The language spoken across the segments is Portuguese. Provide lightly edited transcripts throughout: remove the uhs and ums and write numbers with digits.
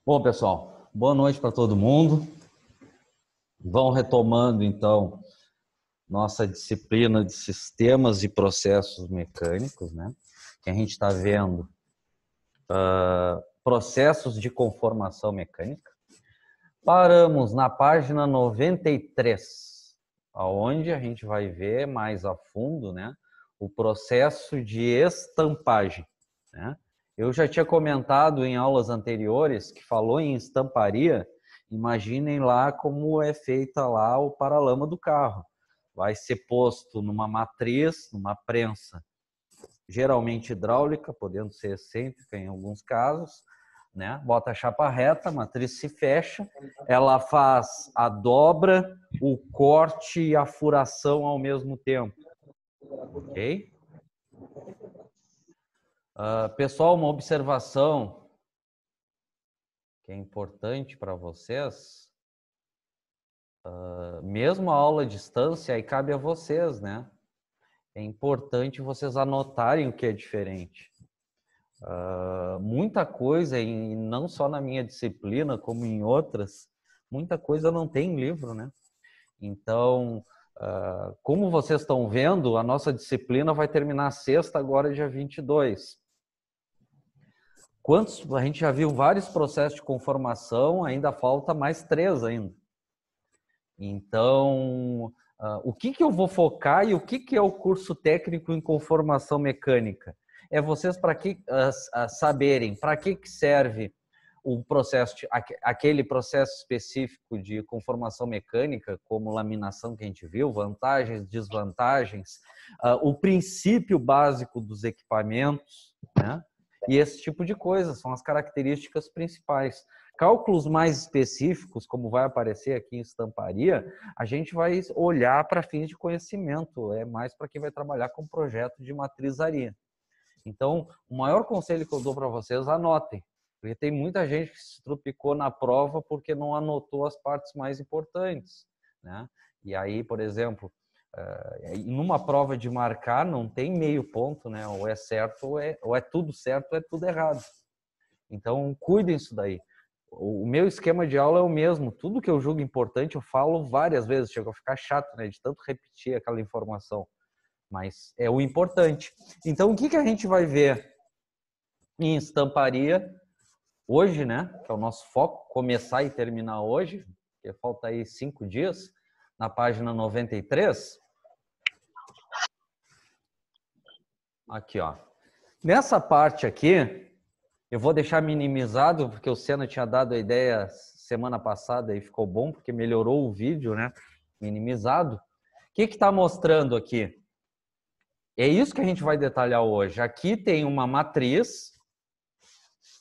Bom, pessoal, boa noite para todo mundo. Vamos retomando, então, nossa disciplina de sistemas e processos mecânicos, né? Que a gente está vendo processos de conformação mecânica. Paramos na página 93, aonde a gente vai ver mais a fundo, né, o processo de estampagem, né? Eu já tinha comentado em aulas anteriores que falou em estamparia. Imaginem lá como é feita lá o paralama do carro. Vai ser posto numa matriz, numa prensa, geralmente hidráulica, podendo ser excêntrica em alguns casos, né? Bota a chapa reta, a matriz se fecha, ela faz a dobra, o corte e a furação ao mesmo tempo, ok? Pessoal, uma observação que é importante para vocês, mesmo a aula à distância, aí cabe a vocês, né? É importante vocês anotarem o que é diferente. Muita coisa, e não só na minha disciplina, como em outras, muita coisa não tem em livro, né? Então, como vocês estão vendo, a nossa disciplina vai terminar sexta, agora dia 22. A gente já viu vários processos de conformação, ainda falta mais 3 ainda. Então, o que eu vou focar e o que é o curso técnico em conformação mecânica? É vocês para que saberem para que serve o processo, aquele processo específico de conformação mecânica, como laminação que a gente viu, vantagens, desvantagens, o princípio básico dos equipamentos, né? E esse tipo de coisa são as características principais. Cálculos mais específicos, como vai aparecer aqui em estamparia, a gente vai olhar para fins de conhecimento, é mais para quem vai trabalhar com projeto de matrizaria. Então, o maior conselho que eu dou para vocês, anotem, porque tem muita gente que se tropicou na prova porque não anotou as partes mais importantes, né? E aí, por exemplo, numa prova de marcar não tem meio ponto, né? Ou é certo ou é tudo certo ou é tudo errado. Então, cuidem disso daí. O meu esquema de aula é o mesmo. Tudo que eu julgo importante eu falo várias vezes. Chega a ficar chato, né? De tanto repetir aquela informação. Mas é o importante. Então, o que a gente vai ver em estamparia hoje, né? Que é o nosso foco, começar e terminar hoje, porque falta aí 5 dias, na página 93. Aqui, ó. Nessa parte aqui, eu vou deixar minimizado, porque o Senna tinha dado a ideia semana passada e ficou bom, porque melhorou o vídeo, né? Minimizado. O que está mostrando aqui? É isso que a gente vai detalhar hoje. Aqui tem uma matriz,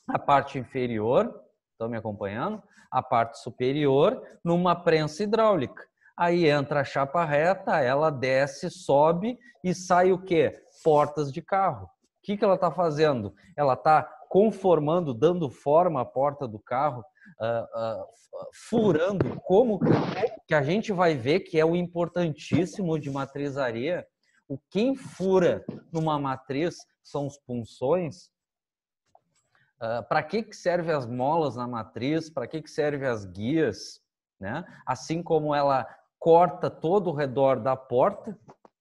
a parte inferior, estão me acompanhando? A parte superior, numa prensa hidráulica. Aí entra a chapa reta, ela desce, sobe e sai o quê? Portas de carro. O que ela está fazendo? Ela está conformando, dando forma à porta do carro, furando, como que a gente vai ver que é o importantíssimo de matrizaria. O quem fura numa matriz são os punções. Para que serve as molas na matriz? Para que serve as guias? Né? Assim como ela corta todo o redor da porta,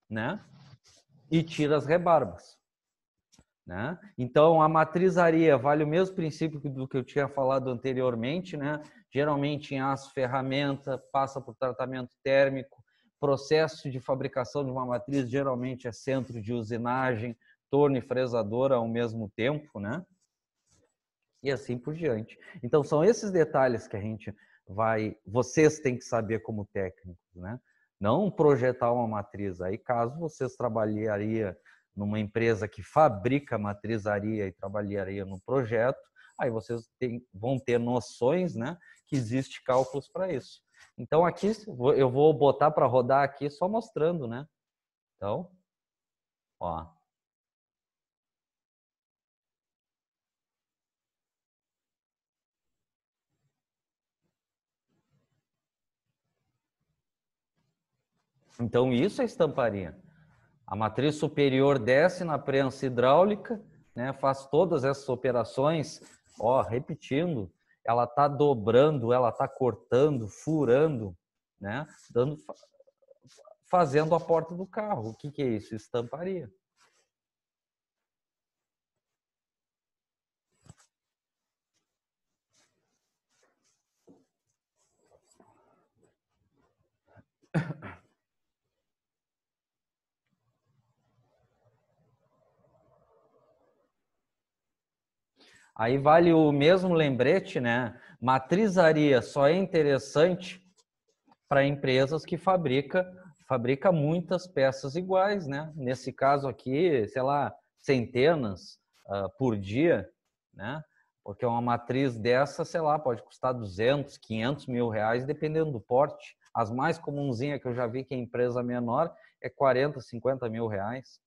né? E tira as rebarbas. Né? Então, a matrizaria vale o mesmo princípio do que eu tinha falado anteriormente, né? Geralmente em aço, ferramenta, passa por tratamento térmico, processo de fabricação de uma matriz geralmente é centro de usinagem, torno e fresadora ao mesmo tempo, né? E assim por diante. Então, são esses detalhes que a gente vocês têm que saber como técnicos, né? Não projetar uma matriz. Aí, caso vocês trabalhariam numa empresa que fabrica matrizaria e trabalharia no projeto, aí vocês vão ter noções, né? Que existe cálculos para isso. Então, aqui eu vou botar para rodar aqui só mostrando, né? Então, ó. Então, isso é estamparia. A matriz superior desce na prensa hidráulica, né, faz todas essas operações, ó, repetindo, ela está dobrando, ela está cortando, furando, né? Fazendo a porta do carro. O que é isso? Estamparia. Aí vale o mesmo lembrete, né? Matrizaria só é interessante para empresas que fabrica muitas peças iguais, né? Nesse caso aqui, sei lá, centenas por dia, né? Porque uma matriz dessa, sei lá, pode custar 200, 500 mil reais, dependendo do porte. As mais comunzinhas que eu já vi que é empresa menor é 40, 50 mil reais.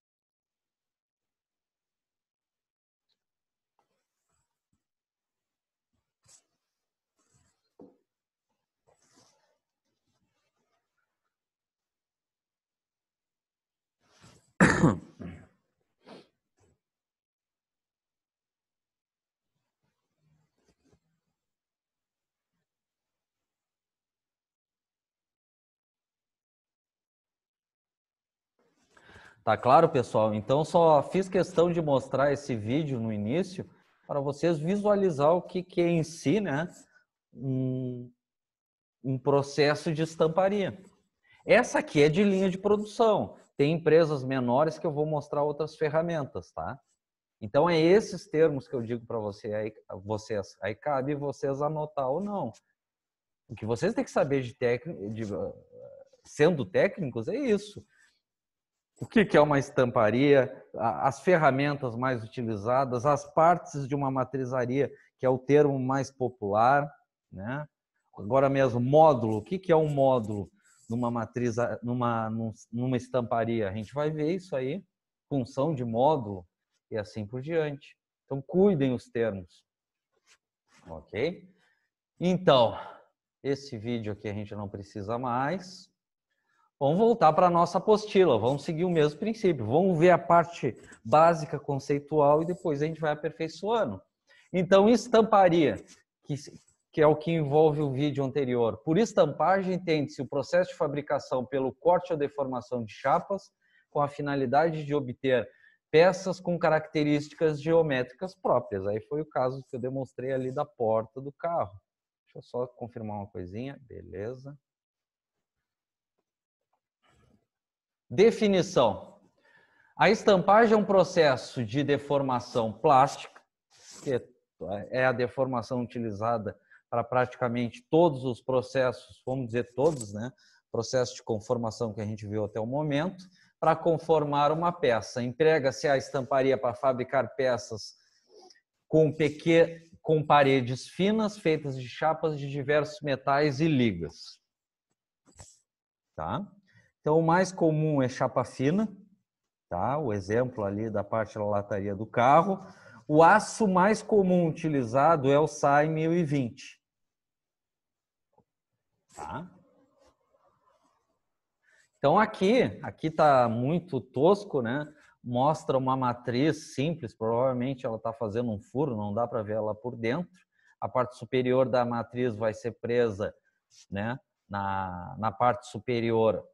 Tá claro, pessoal? Então, só fiz questão de mostrar esse vídeo no início para vocês visualizar o que é em si, né? Um processo de estamparia. Essa aqui é de linha de produção. Tem empresas menores que eu vou mostrar outras ferramentas, tá? Então, é esses termos que eu digo para vocês. Aí cabe vocês anotar ou não. O que vocês têm que saber sendo técnicos é isso. O que é uma estamparia, as ferramentas mais utilizadas, as partes de uma matrizaria, que é o termo mais popular, né? Agora mesmo, módulo. O que é um módulo numa matriz, numa estamparia? A gente vai ver isso aí, função de módulo e assim por diante. Então, cuidem os termos, ok? Então, esse vídeo aqui a gente não precisa mais. Vamos voltar para a nossa apostila, vamos seguir o mesmo princípio. Vamos ver a parte básica conceitual e depois a gente vai aperfeiçoando. Então, estamparia, que é o que envolve o vídeo anterior. Por estampagem, entende-se o processo de fabricação pelo corte ou deformação de chapas, com a finalidade de obter peças com características geométricas próprias. Aí foi o caso que eu demonstrei ali da porta do carro. Deixa eu só confirmar uma coisinha. Beleza. Definição. A estampagem é um processo de deformação plástica, que é a deformação utilizada para praticamente todos os processos, vamos dizer todos, né? Processos de conformação que a gente viu até o momento, para conformar uma peça. Emprega-se a estamparia para fabricar peças com paredes finas, feitas de chapas de diversos metais e ligas. Tá? Então, o mais comum é chapa fina, tá? O exemplo ali da parte da lataria do carro. O aço mais comum utilizado é o SAI 1020. Tá? Então, aqui está muito tosco, né? Mostra uma matriz simples, provavelmente ela está fazendo um furo, não dá para ver ela por dentro. A parte superior da matriz vai ser presa, né? Na parte superior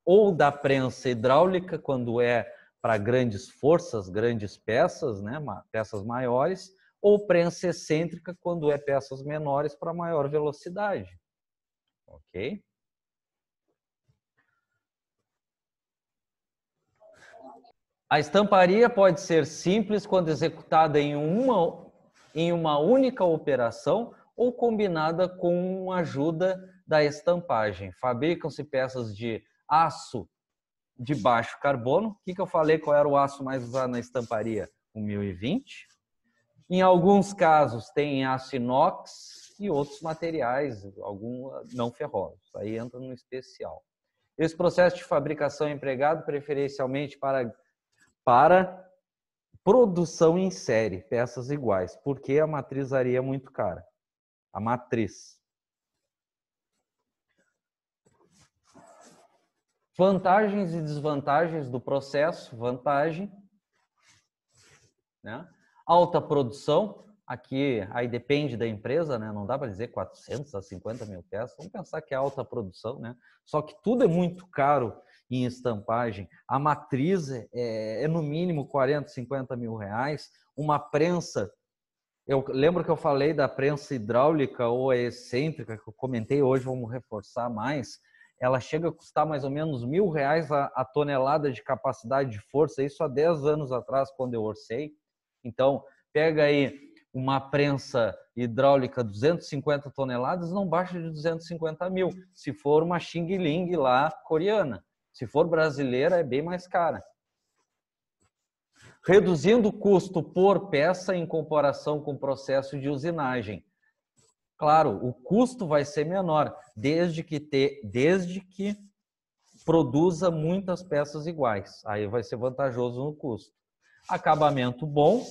ou da prensa hidráulica, quando é para grandes forças, grandes peças, né, peças maiores, ou prensa excêntrica, quando é peças menores para maior velocidade. Ok? A estamparia pode ser simples quando executada em uma única operação ou combinada com a ajuda da estampagem. Fabricam-se peças de aço de baixo carbono. O que eu falei? Qual era o aço mais usado na estamparia? O 1020. Em alguns casos tem aço inox e outros materiais, alguns não ferrosos. Aí entra no especial. Esse processo de fabricação é empregado preferencialmente para produção em série, peças iguais, porque a matrizaria é muito cara. A matriz. Vantagens e desvantagens do processo. Vantagem, né? Alta produção. Aqui, aí depende da empresa, né? Não dá para dizer 400 a 50 mil peças. Vamos pensar que é alta produção, né? Só que tudo é muito caro em estampagem. A matriz é no mínimo 40, 50 mil reais. Uma prensa, eu lembro que eu falei da prensa hidráulica ou a excêntrica, que eu comentei hoje, vamos reforçar mais. Ela chega a custar mais ou menos R$ 1.000 a tonelada de capacidade de força, isso há 10 anos atrás, quando eu orcei. Então, pega aí uma prensa hidráulica 250 toneladas, não baixa de 250 mil. Se for uma Xing Ling lá, coreana. Se for brasileira, é bem mais cara. Reduzindo o custo por peça em comparação com o processo de usinagem. Claro, o custo vai ser menor, desde que produza muitas peças iguais. Aí vai ser vantajoso no custo. Acabamento bom,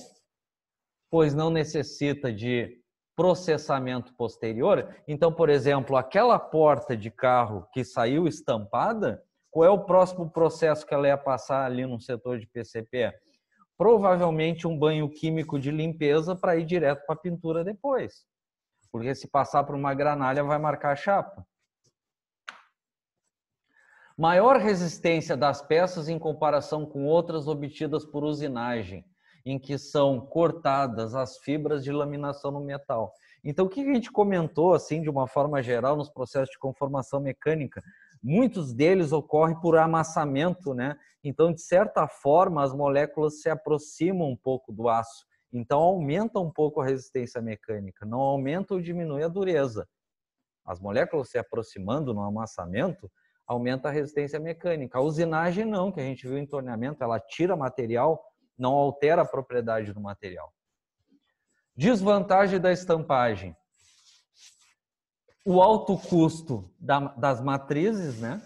pois não necessita de processamento posterior. Então, por exemplo, aquela porta de carro que saiu estampada, qual é o próximo processo que ela ia passar ali no setor de PCP? Provavelmente um banho químico de limpeza para ir direto para a pintura depois. Porque se passar por uma granalha, vai marcar a chapa. Maior resistência das peças em comparação com outras obtidas por usinagem, em que são cortadas as fibras de laminação no metal. Então, o que a gente comentou, assim, de uma forma geral, nos processos de conformação mecânica? Muitos deles ocorrem por amassamento, né? Então, de certa forma, as moléculas se aproximam um pouco do aço. Então, aumenta um pouco a resistência mecânica, não aumenta ou diminui a dureza. As moléculas se aproximando no amassamento, aumenta a resistência mecânica. A usinagem não, que a gente viu em torneamento, ela tira material, não altera a propriedade do material. Desvantagem da estampagem. O alto custo das matrizes, né?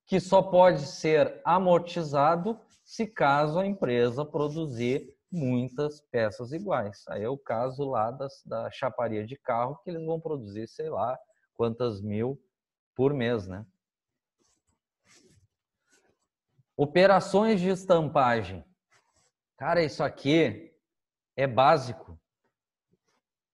Que só pode ser amortizado se caso a empresa produzir muitas peças iguais. Aí é o caso lá da chaparia de carro, que eles vão produzir, sei lá, quantas mil por mês, né? Operações de estampagem. Cara, isso aqui é básico.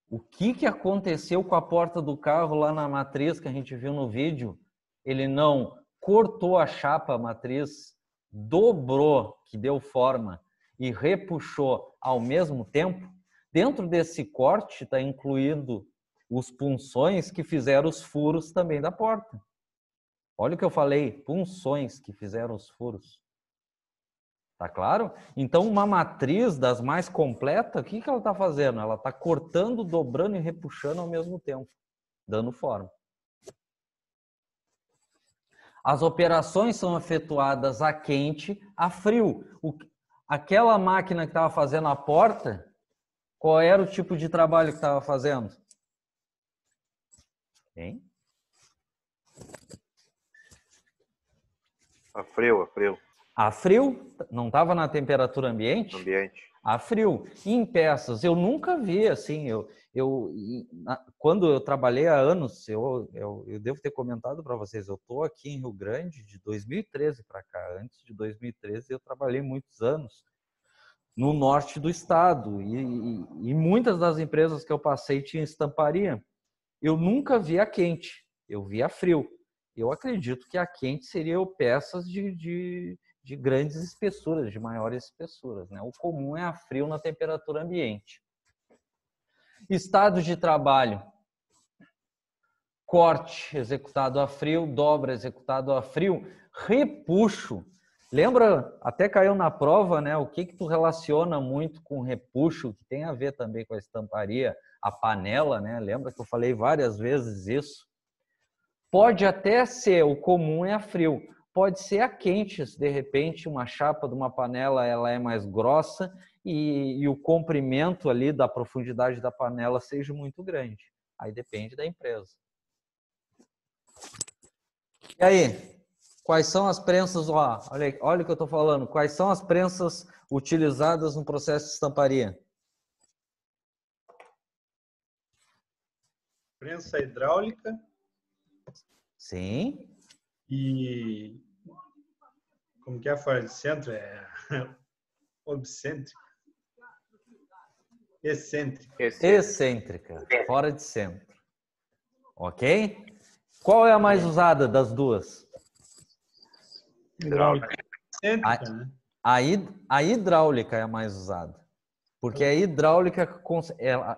O que aconteceu com a porta do carro lá na matriz que a gente viu no vídeo? Ele não cortou a chapa matriz, dobrou, que deu forma, e repuxou ao mesmo tempo. Dentro desse corte está incluído os punções que fizeram os furos também da porta. Olha o que eu falei, punções que fizeram os furos. Tá claro? Então, uma matriz das mais completas, o que ela está fazendo? Ela está cortando, dobrando e repuxando ao mesmo tempo, dando forma. As operações são efetuadas a quente, a frio. Aquela máquina que estava fazendo a porta, qual era o tipo de trabalho que estava fazendo? Hein? A frio. A frio, não estava na temperatura ambiente? A frio. Em peças, eu nunca vi assim, quando eu trabalhei há anos, eu devo ter comentado para vocês, eu estou aqui em Rio Grande de 2013 para cá. Antes de 2013 eu trabalhei muitos anos no norte do estado e muitas das empresas que eu passei tinham estamparia. Eu nunca vi a quente, eu vi a frio. Eu acredito que a quente seriam peças de grandes espessuras, de maiores espessuras, né? O comum é a frio na temperatura ambiente. Estado de trabalho. Corte executado a frio, dobra executado a frio, repuxo. Lembra, até caiu na prova, né? O que tu relaciona muito com repuxo, que tem a ver também com a estamparia, a panela, né? Lembra que eu falei várias vezes isso? Pode até ser, o comum é a frio. Pode ser a quente, se de repente uma chapa de uma panela ela é mais grossa e o comprimento ali da profundidade da panela seja muito grande. Aí depende da empresa. E aí, quais são as prensas? Olha o que eu estou falando. Quais são as prensas utilizadas no processo de estamparia? Prensa hidráulica. Sim. E como que é fora de centro? É obcêntrica. Excêntrica. Excêntrica, fora de centro. Ok? Qual é a mais usada das duas? Hidráulica. Excêntrica, né? A hidráulica é a mais usada. Porque a hidráulica,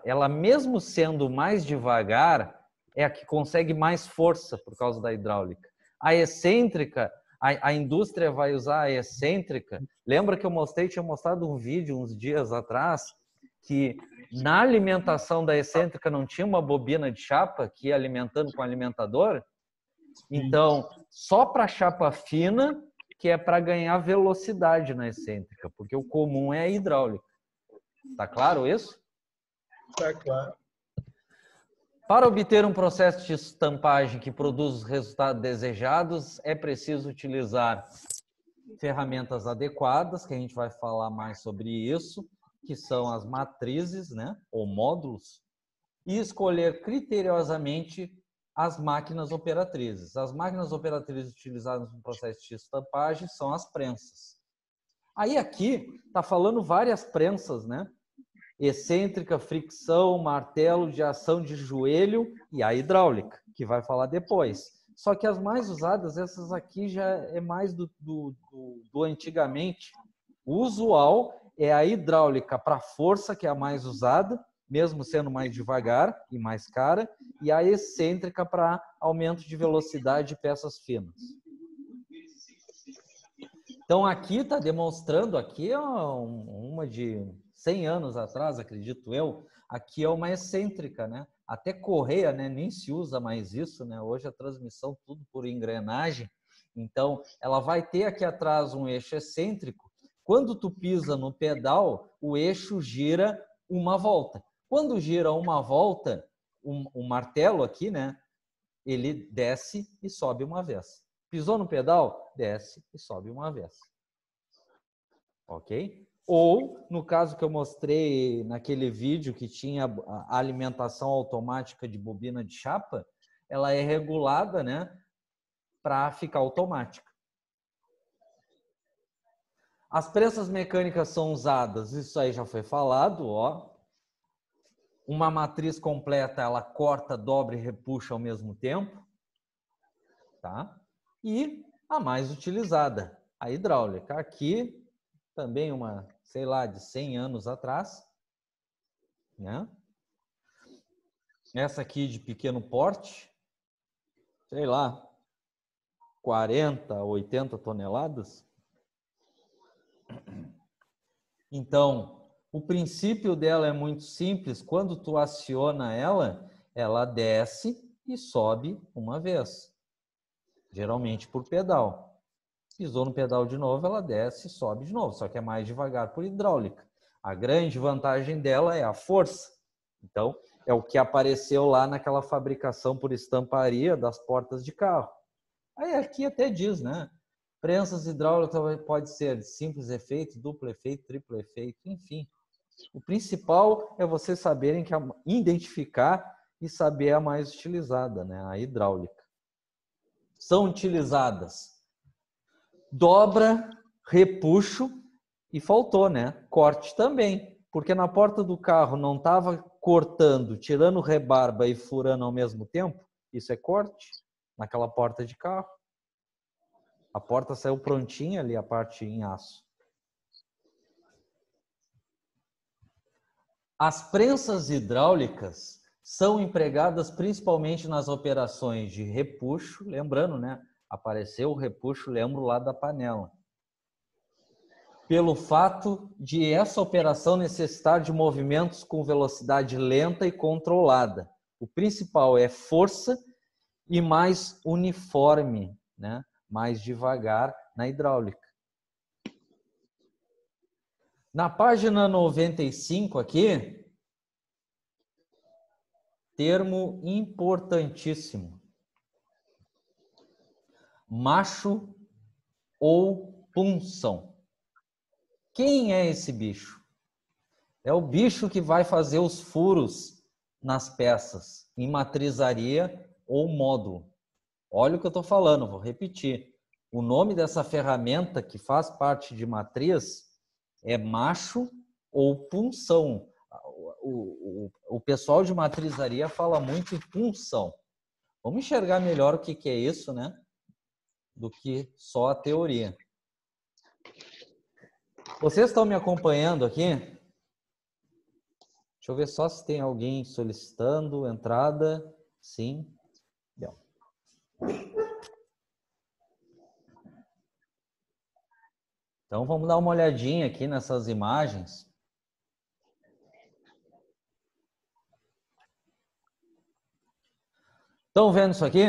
ela mesmo sendo mais devagar, é a que consegue mais força por causa da hidráulica. A excêntrica, a indústria vai usar a excêntrica. Lembra que tinha mostrado um vídeo uns dias atrás, que na alimentação da excêntrica não tinha uma bobina de chapa que ia alimentando com o alimentador? Então, só para chapa fina, que é para ganhar velocidade na excêntrica, porque o comum é a hidráulica. Tá claro isso? Tá claro. Para obter um processo de estampagem que produza os resultados desejados, é preciso utilizar ferramentas adequadas, que a gente vai falar mais sobre isso, que são as matrizes, né, ou módulos, e escolher criteriosamente as máquinas operatrizes. As máquinas operatrizes utilizadas no processo de estampagem são as prensas. Aí aqui está falando várias prensas, né? Excêntrica, fricção, martelo de ação de joelho e a hidráulica, que vai falar depois. Só que as mais usadas, essas aqui já é mais do antigamente. O usual é a hidráulica para força, que é a mais usada, mesmo sendo mais devagar e mais cara, e a excêntrica para aumento de velocidade de peças finas. Então aqui está demonstrando, aqui é uma de 100 anos atrás, acredito eu, aqui é uma excêntrica, né? Até correia, né? Nem se usa mais isso, né? Hoje a transmissão tudo por engrenagem. Então, ela vai ter aqui atrás um eixo excêntrico. Quando tu pisa no pedal, o eixo gira uma volta. Quando gira uma volta, o martelo aqui, né? Ele desce e sobe uma vez. Pisou no pedal, desce e sobe uma vez. Ok? Ou, no caso que eu mostrei naquele vídeo que tinha a alimentação automática de bobina de chapa, ela é regulada, né, para ficar automática. As prensas mecânicas são usadas, isso aí já foi falado, ó. Uma matriz completa, ela corta, dobra e repuxa ao mesmo tempo, tá? E a mais utilizada, a hidráulica. Aqui, também uma, sei lá, de 100 anos atrás, né? Essa aqui de pequeno porte, sei lá, 40, 80 toneladas. Então, o princípio dela é muito simples. Quando tu aciona ela, ela desce e sobe uma vez. Geralmente por pedal. Pisou no pedal de novo, ela desce e sobe de novo. Só que é mais devagar por hidráulica. A grande vantagem dela é a força. Então, é o que apareceu lá naquela fabricação por estamparia das portas de carro. Aí aqui até diz, né? Prensas hidráulicas pode ser de simples efeito, duplo efeito, triplo efeito, enfim. O principal é vocês saberem que identificar e saber a mais utilizada, né? A hidráulica. São utilizadas dobra, repuxo e faltou, né? Corte também, porque na porta do carro não estava cortando, tirando rebarba e furando ao mesmo tempo. Isso é corte naquela porta de carro. A porta saiu prontinha ali, a parte em aço. As prensas hidráulicas são empregadas principalmente nas operações de repuxo, lembrando, né? Apareceu o repuxo, lembro lá da panela. Pelo fato de essa operação necessitar de movimentos com velocidade lenta e controlada. O principal é força e mais uniforme, né? Mais devagar na hidráulica. Na página 95 aqui, termo importantíssimo. Macho ou punção. Quem é esse bicho? É o bicho que vai fazer os furos nas peças, em matrizaria ou módulo. Olha o que eu estou falando, vou repetir. O nome dessa ferramenta que faz parte de matriz é macho ou punção. o pessoal de matrizaria fala muito em punção. Vamos enxergar melhor o que é isso, né? Do que só a teoria. Vocês estão me acompanhando aqui? Deixa eu ver só se tem alguém solicitando entrada. Sim. Deu. Então, vamos dar uma olhadinha aqui nessas imagens. Estão vendo isso aqui?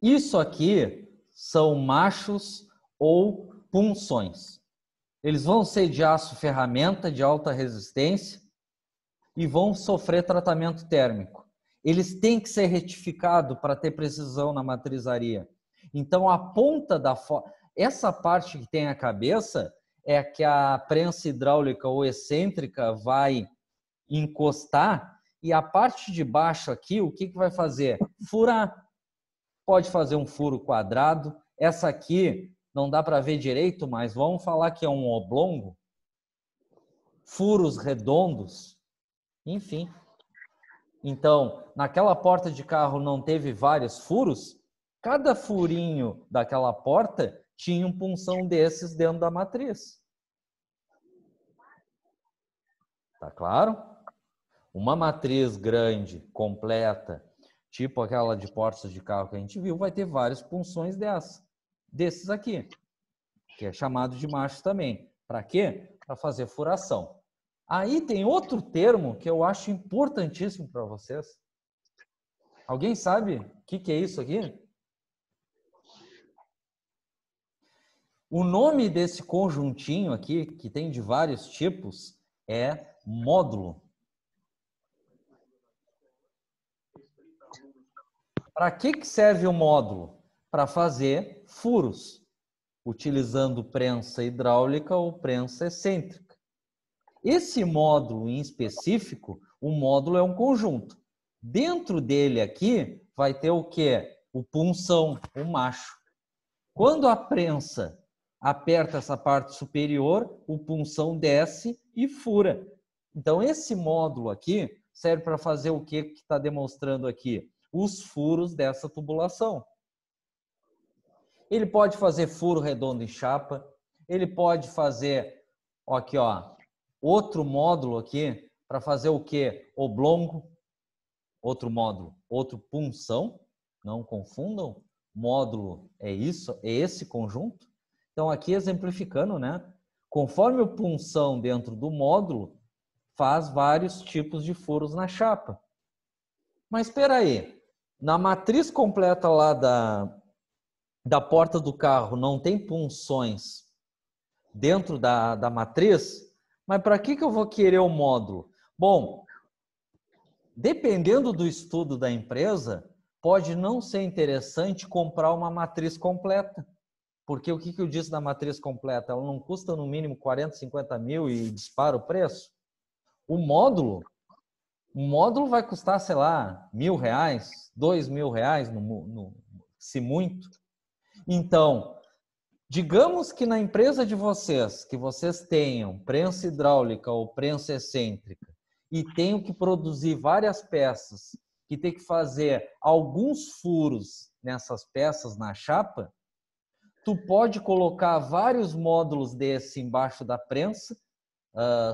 Isso aqui são machos ou punções. Eles vão ser de aço ferramenta de alta resistência e vão sofrer tratamento térmico. Eles têm que ser retificados para ter precisão na matrizaria. Então, a ponta da... Essa parte que tem a cabeça é que a prensa hidráulica ou excêntrica vai encostar e a parte de baixo aqui, o que vai fazer? Furar. Pode fazer um furo quadrado. Essa aqui não dá para ver direito, mas vamos falar que é um oblongo. Furos redondos. Enfim. Então, naquela porta de carro não teve vários furos? Cada furinho daquela porta tinha um punção desses dentro da matriz. Tá claro? Uma matriz grande, completa, tipo aquela de portas de carro que a gente viu, vai ter várias punções desses aqui, que é chamado de macho também. Para quê? Para fazer furação. Aí tem outro termo que eu acho importantíssimo para vocês. Alguém sabe o que é isso aqui? O nome desse conjuntinho aqui, que tem de vários tipos, é módulo. Para que serve o módulo? Para fazer furos, utilizando prensa hidráulica ou prensa excêntrica. Esse módulo em específico, o módulo é um conjunto. Dentro dele aqui vai ter o quê? O punção, o macho. Quando a prensa aperta essa parte superior, o punção desce e fura. Então, esse módulo aqui serve para fazer o que está demonstrando aqui? Os furos dessa tubulação. Ele pode fazer furo redondo em chapa, ele pode fazer, ó, aqui, ó, outro módulo aqui para fazer o que? Oblongo, outro módulo, outro punção, não confundam, módulo é isso, é esse conjunto. Então aqui exemplificando, né? Conforme o punção dentro do módulo, faz vários tipos de furos na chapa. Mas espera aí, na matriz completa lá da porta do carro não tem punções dentro da matriz, mas para que eu vou querer o módulo? Bom, dependendo do estudo da empresa, pode não ser interessante comprar uma matriz completa. Porque o que eu disse da matriz completa? Ela não custa no mínimo 40, 50 mil e dispara o preço? O módulo vai custar, sei lá, R$1.000, R$2.000, se muito. Então, digamos que na empresa de vocês, que vocês tenham prensa hidráulica ou prensa excêntrica e tenham que produzir várias peças, que tem que fazer alguns furos nessas peças na chapa, tu pode colocar vários módulos desse embaixo da prensa,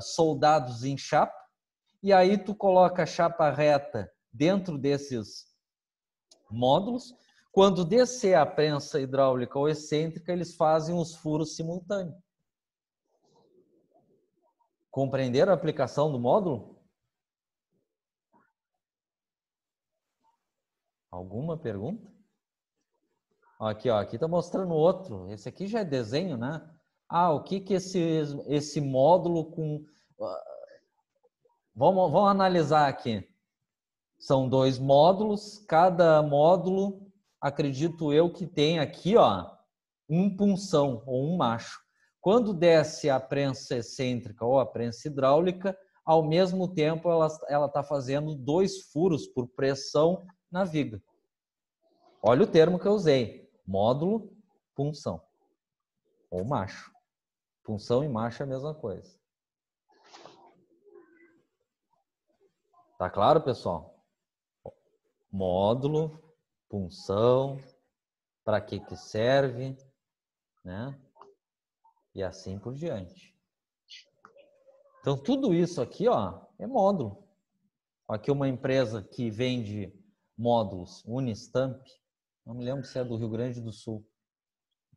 soldados em chapa, e aí tu coloca a chapa reta dentro desses módulos. Quando descer a prensa hidráulica ou excêntrica, eles fazem os furos simultâneos. Compreenderam a aplicação do módulo? Alguma pergunta? Aqui, ó, aqui está mostrando outro. Esse aqui já é desenho, né? Ah, o que esse módulo com... Vamos analisar aqui. São 2 módulos. Cada módulo, acredito eu, que tem aqui, ó, um punção ou um macho. Quando desce a prensa excêntrica ou a prensa hidráulica, ao mesmo tempo ela está fazendo 2 furos por pressão na viga. Olha o termo que eu usei. Módulo, punção. Ou macho. Punção e macho é a mesma coisa. Tá claro, pessoal? Módulo, punção, para que serve, né? E assim por diante. Então, tudo isso aqui, ó, é módulo. Aqui uma empresa que vende módulos, Unistamp, não me lembro se é do Rio Grande do Sul.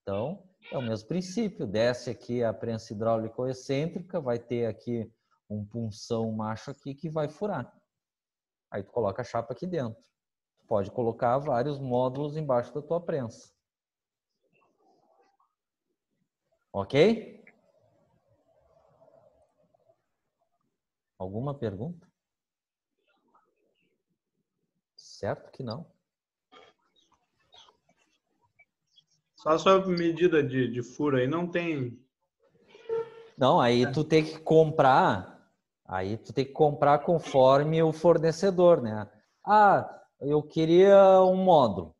Então, é o mesmo princípio. Desce aqui a prensa hidráulica ou excêntrica, vai ter aqui um punção macho aqui que vai furar. Aí tu coloca a chapa aqui dentro. Tu pode colocar vários módulos embaixo da tua prensa. Ok? Alguma pergunta? Certo que não. Só sobre medida de furo aí, não tem... Não, aí tu tem que comprar, conforme o fornecedor, né? Ah, eu queria um módulo.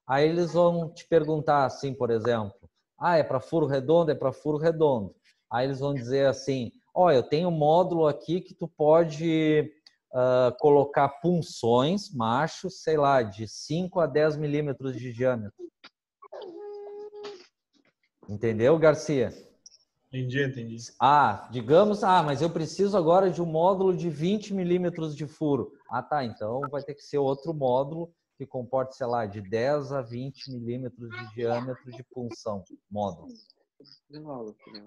Aí eles vão te perguntar assim, por exemplo, ah, é para furo redondo? É para furo redondo. Aí eles vão dizer assim, ó, eu tenho um módulo aqui que tu pode colocar punções machos, sei lá, de 5 a 10 milímetros de diâmetro. Entendeu, Garcia? Entendi. Ah, digamos, mas eu preciso agora de um módulo de 20 milímetros de furo. Ah, tá, então vai ter que ser outro módulo que comporte, sei lá, de 10 a 20 milímetros de diâmetro de punção, módulo.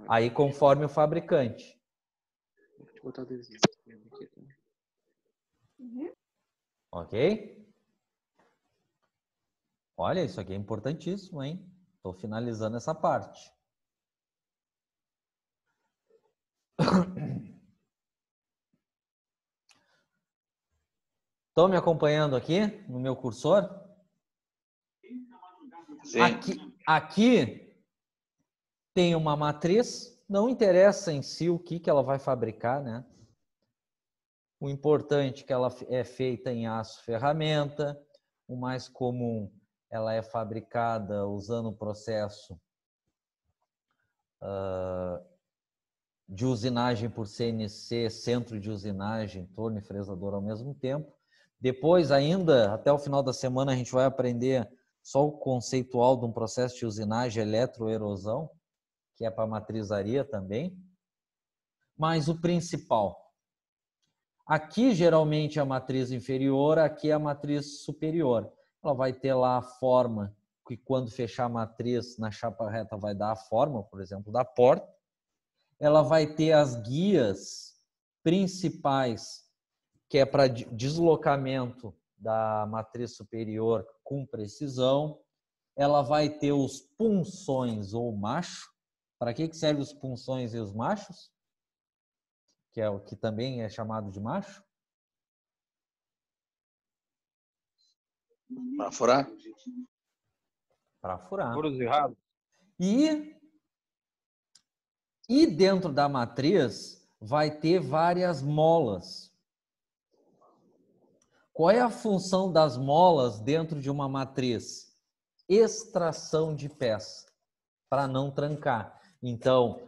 Aí, conforme o fabricante. Ok? Olha, isso aqui é importantíssimo, hein? Estou finalizando essa parte. Estão me acompanhando aqui no meu cursor? Sim. Aqui tem uma matriz, não interessa em si o que ela vai fabricar, né? O importante é que ela é feita em aço ferramenta, o mais comum, ela é fabricada usando o processo de usinagem por CNC, centro de usinagem, torno e fresador ao mesmo tempo. Depois, ainda, até o final da semana, a gente vai aprender só o conceitual de um processo de usinagem eletroerosão, que é para matrizaria também. Mas o principal, aqui geralmente é a matriz inferior, aqui é a matriz superior. Ela vai ter lá a forma, que quando fechar a matriz na chapa reta vai dar a forma, por exemplo, da porta. Ela vai ter as guias principais, que é para deslocamento da matriz superior com precisão. Ela vai ter os punções ou macho. Para que servem os punções e os machos? Que é o que também é chamado de macho. Para furar? Para furar. Furos errados. E dentro da matriz vai ter várias molas. Qual é a função das molas dentro de uma matriz? Extração de peça, para não trancar. Então,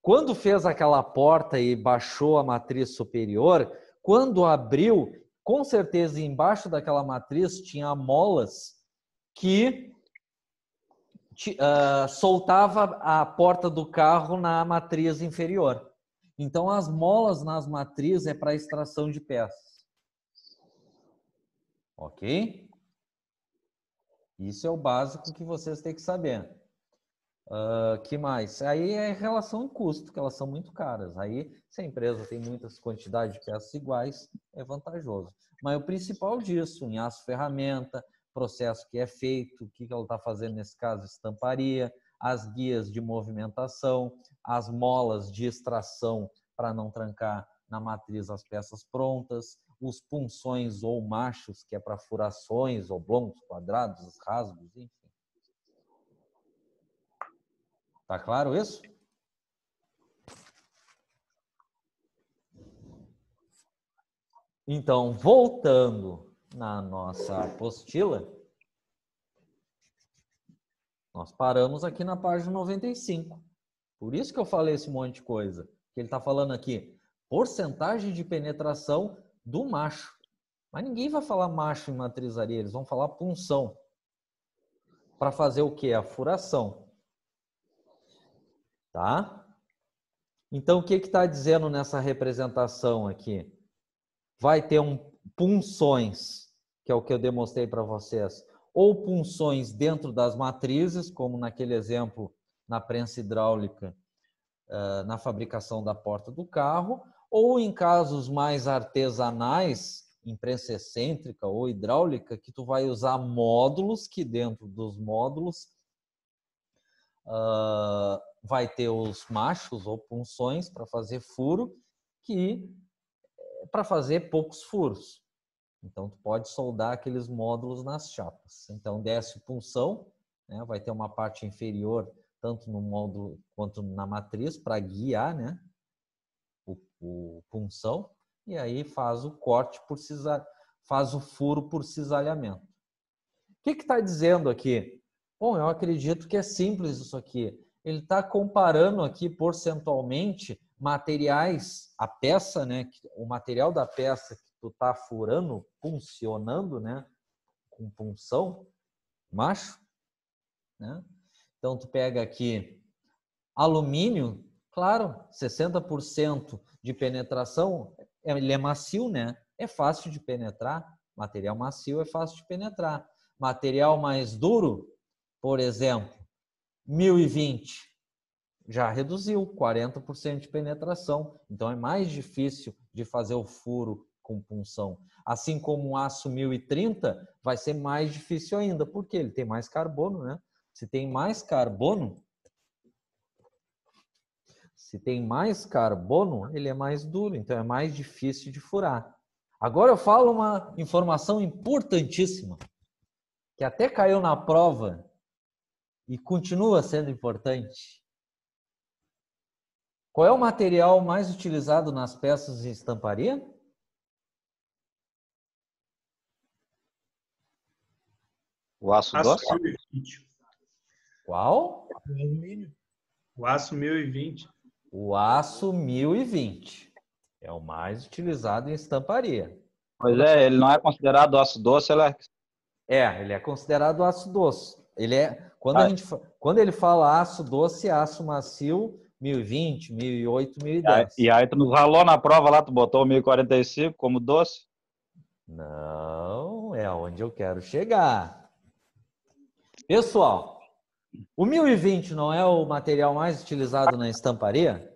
quando fez aquela porta e baixou a matriz superior, quando abriu, com certeza embaixo daquela matriz tinha molas que soltava a porta do carro na matriz inferior. Então, as molas nas matrizes é para extração de peças. Ok? Isso é o básico que vocês têm que saber. Que mais? Aí é relação em custo, que elas são muito caras. Aí, se a empresa tem muitas quantidades de peças iguais, é vantajoso. Mas o principal disso, em aço ferramenta, processo que é feito, o que ela está fazendo nesse caso, estamparia, as guias de movimentação, as molas de extração para não trancar na matriz as peças prontas, os punções ou machos, que é para furações, oblongos, quadrados, rasgos, enfim. Tá claro isso? Então, voltando na nossa apostila, nós paramos aqui na página 95. Por isso que eu falei esse monte de coisa. Que ele está falando aqui, porcentagem de penetração do macho. Mas ninguém vai falar macho em matrizaria, eles vão falar punção. Para fazer o quê? A furação. Tá? Então, o que está dizendo nessa representação aqui? Vai ter punções, que é o que eu demonstrei para vocês, ou punções dentro das matrizes, como naquele exemplo na prensa hidráulica, na fabricação da porta do carro, ou em casos mais artesanais, em prensa excêntrica ou hidráulica, que tu vai usar módulos, que dentro dos módulos vai ter os machos ou punções para fazer furo, que para fazer poucos furos. Então, tu pode soldar aqueles módulos nas chapas. Então, desce punção, né? Vai ter uma parte inferior, tanto no módulo quanto na matriz, para guiar, né? o punção, e aí faz o corte faz o furo por cisalhamento. O que está dizendo aqui? Bom, eu acredito que é simples isso aqui. Ele está comparando aqui porcentualmente materiais, a peça, né? O material da peça que tu está furando, puncionando, né? Com punção, macho, né? Então, tu pega aqui alumínio, claro, 60% de penetração, ele é macio, né? É fácil de penetrar. Material macio é fácil de penetrar. Material mais duro, por exemplo, 1020, já reduziu 40% de penetração. Então, é mais difícil de fazer o furo com punção. Assim como o aço 1030 vai ser mais difícil ainda, porque ele tem mais carbono, né? Se tem mais carbono, ele é mais duro, então é mais difícil de furar. Agora eu falo uma informação importantíssima, que até caiu na prova e continua sendo importante. Qual é o material mais utilizado nas peças de estamparia? O aço doce? 1020. Qual? O alumínio. O aço 1020. O aço 1020. É o mais utilizado em estamparia. Pois é, ele não é considerado aço doce, Alex? Ele é considerado aço doce. Quando ele fala aço doce, aço macio, 1020, 1008, 1010. E aí tu nos ralou na prova lá, tu botou o 1045 como doce? Não, é aonde eu quero chegar. Pessoal, o 1020 não é o material mais utilizado na estamparia?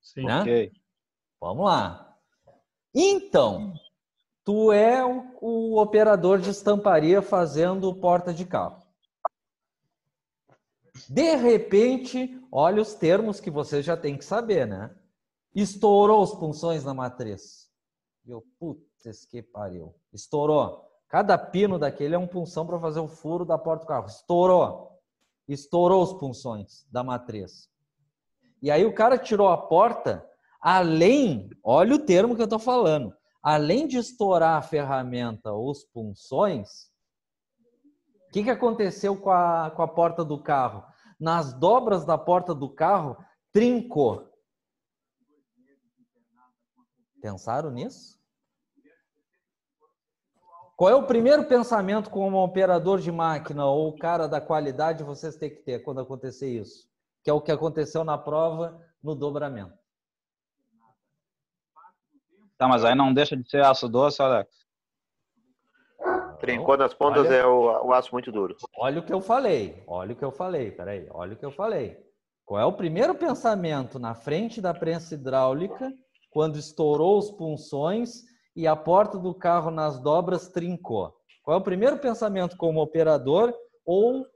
Sim. Né? Ok. Vamos lá. Então, tu é o operador de estamparia fazendo porta de carro. De repente, olha os termos que você já tem que saber, né? Estourou os punções na matriz. Putz, que pariu. Estourou. Cada pino daquele é um punção para fazer o furo da porta do carro. Estourou. Estourou os punções da matriz. E aí o cara tirou a porta, olha o termo que eu estou falando, além de estourar a ferramenta ou os punções, o que aconteceu com a porta do carro? Nas dobras da porta do carro, trincou. Pensaram nisso? Qual é o primeiro pensamento como operador de máquina ou cara da qualidade vocês têm que ter quando acontecer isso? Que é o que aconteceu na prova no dobramento. Tá, mas aí não deixa de ser aço doce, Alex? Trincou nas pontas é o aço muito duro. Olha o que eu falei. Peraí, olha o que eu falei. Qual é o primeiro pensamento na frente da prensa hidráulica quando estourou os punções e a porta do carro nas dobras trincou? Qual é o primeiro pensamento como operador ou,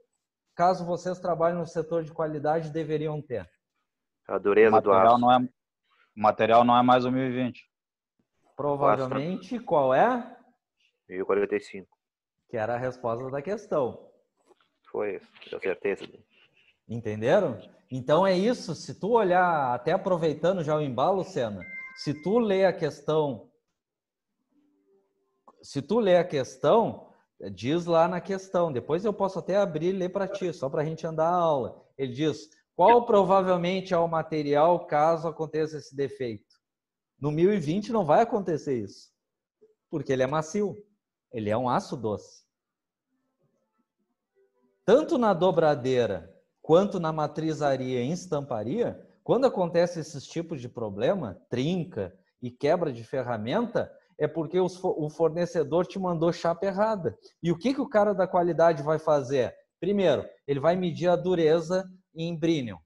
caso vocês trabalhem no setor de qualidade, deveriam ter? A dureza do aço. O material não é mais o 1020. Provavelmente, qual é? 1045. Que era a resposta da questão. Foi isso, tenho certeza. Entenderam? Então é isso, se tu olhar, até aproveitando já o embalo, Sena, se tu ler a questão, diz lá na questão, depois eu posso até abrir e ler para ti, só para a gente andar a aula. Ele diz, qual provavelmente é o material caso aconteça esse defeito? No 1020 não vai acontecer isso, porque ele é macio, ele é um aço doce. Tanto na dobradeira quanto na matrizaria e estamparia, quando acontece esses tipos de problema, trinca e quebra de ferramenta, é porque o fornecedor te mandou chapa errada. E o que o cara da qualidade vai fazer? Primeiro, ele vai medir a dureza em Brillion.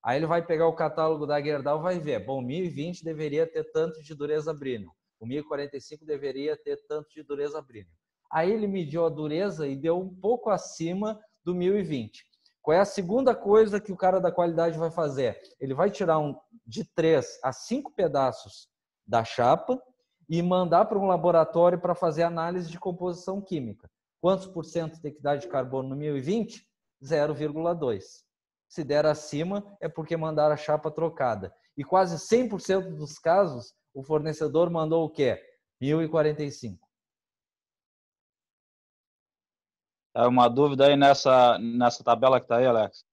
Aí ele vai pegar o catálogo da Gerdau e vai ver, bom, 1020 deveria ter tanto de dureza Brillion, o 1045 deveria ter tanto de dureza Brillion. Aí ele mediu a dureza e deu um pouco acima do 1020. Qual é a segunda coisa que o cara da qualidade vai fazer? Ele vai tirar de 3 a 5 pedaços da chapa e mandar para um laboratório para fazer análise de composição química. Quantos por cento tem que dar de carbono no 1020? 0,2. Se der acima, é porque mandaram a chapa trocada. E quase 100% dos casos, o fornecedor mandou o quê? 1045. É uma dúvida aí nessa tabela que está aí, Alex.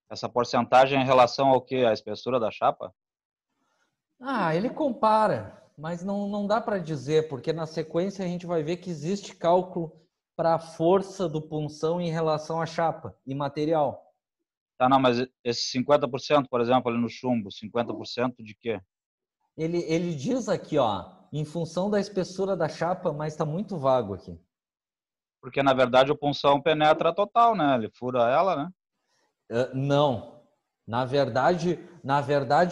Essa porcentagem em relação ao quê? A espessura da chapa? Ele compara, mas não dá para dizer, porque na sequência a gente vai ver que existe cálculo para a força do punção em relação à chapa e material. Tá, não, mas esse 50%, por exemplo, ali no chumbo, 50% de quê? Ele diz aqui, ó, em função da espessura da chapa, mas está muito vago aqui. Porque, na verdade, o punção penetra total, né? Ele fura ela, né? Não. Na verdade,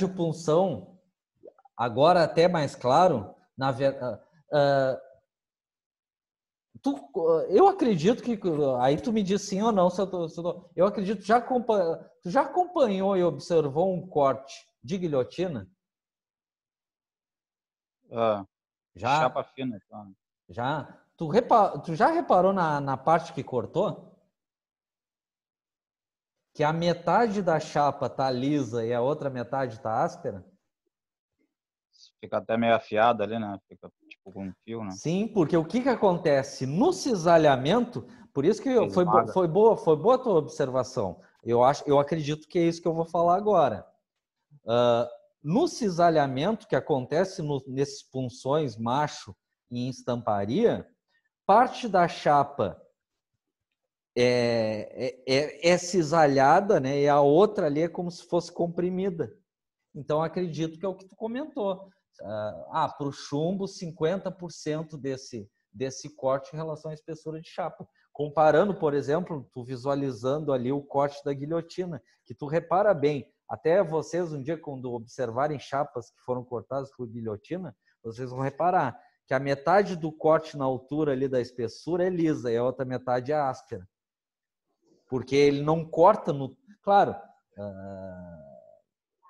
o punção, agora até mais claro, eu acredito que, aí tu me diz sim ou não, eu acredito, tu já acompanhou e observou um corte de guilhotina? Já? Chapa fina. Então. Já? Tu já reparou na parte que cortou? Que a metade da chapa tá lisa e a outra metade tá áspera? Fica até meio afiada ali, né? Fica tipo com um fio, né? Sim, porque o que acontece no cisalhamento, por isso que foi boa a tua observação. Eu acredito que é isso que eu vou falar agora. No cisalhamento que acontece nesses punções macho em estamparia, parte da chapa é cisalhada, né? E a outra ali é como se fosse comprimida. Então, acredito que é o que tu comentou. Para o chumbo, 50% desse corte em relação à espessura de chapa. Comparando, por exemplo, tu visualizando ali o corte da guilhotina, que tu repara bem, até vocês um dia quando observarem chapas que foram cortadas por guilhotina, vocês vão reparar que a metade do corte na altura ali da espessura é lisa e a outra metade é áspera. Porque ele não corta no... Claro,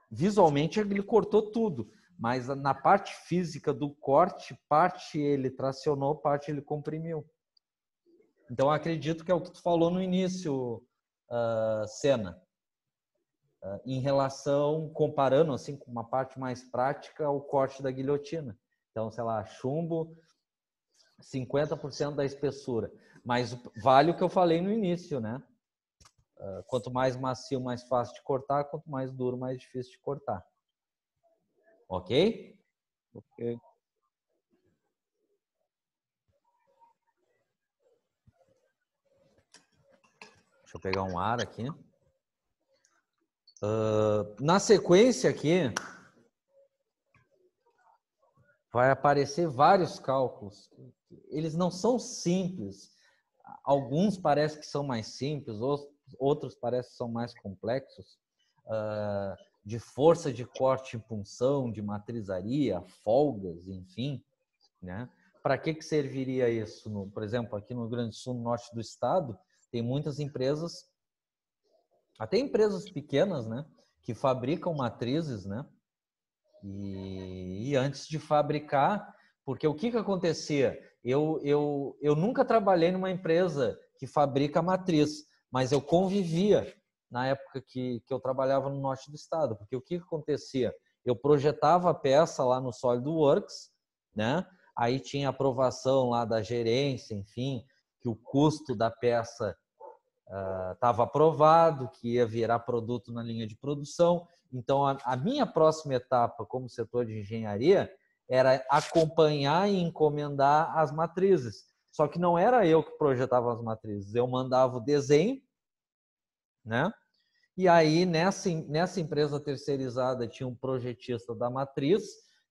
visualmente ele cortou tudo, mas na parte física do corte, parte ele tracionou, parte ele comprimiu. Então, acredito que é o que tu falou no início, Senna. Em relação, comparando assim com uma parte mais prática, o corte da guilhotina. Então, sei lá, chumbo, 50% da espessura. Mas vale o que eu falei no início, né? Quanto mais macio, mais fácil de cortar. Quanto mais duro, mais difícil de cortar. Ok? Ok. Deixa eu pegar um ar aqui. Na sequência aqui, vai aparecer vários cálculos. Eles não são simples. Alguns parecem que são mais simples, outros parecem que são mais complexos. De força de corte e punção, de matrizaria, folgas, enfim. Né? Para que serviria isso? Por exemplo, aqui no Rio Grande do Sul, no norte do estado, tem muitas empresas, até empresas pequenas, né, que fabricam matrizes, né? E antes de fabricar, porque o que acontecia? Eu nunca trabalhei numa empresa que fabrica matriz, mas eu convivia na época que eu trabalhava no norte do estado, porque o que acontecia? Eu projetava a peça lá no SolidWorks, né? Aí tinha aprovação lá da gerência, enfim, que o custo da peça estava aprovado, que ia virar produto na linha de produção. Então, a minha próxima etapa como setor de engenharia era acompanhar e encomendar as matrizes. Só que não era eu que projetava as matrizes, eu mandava o desenho, né? E aí, nessa empresa terceirizada, tinha um projetista da matriz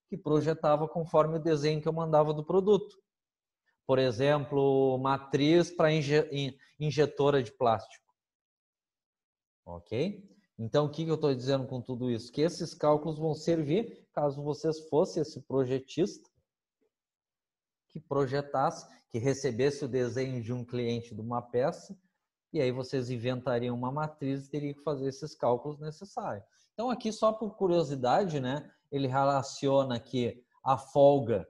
que projetava conforme o desenho que eu mandava do produto. Por exemplo, matriz para injetora de plástico. Ok? Então, o que eu estou dizendo com tudo isso? Que esses cálculos vão servir caso vocês fossem esse projetista que projetasse, que recebesse o desenho de um cliente de uma peça, e aí vocês inventariam uma matriz e teriam que fazer esses cálculos necessários. Então, aqui, só por curiosidade, né, ele relaciona aqui a folga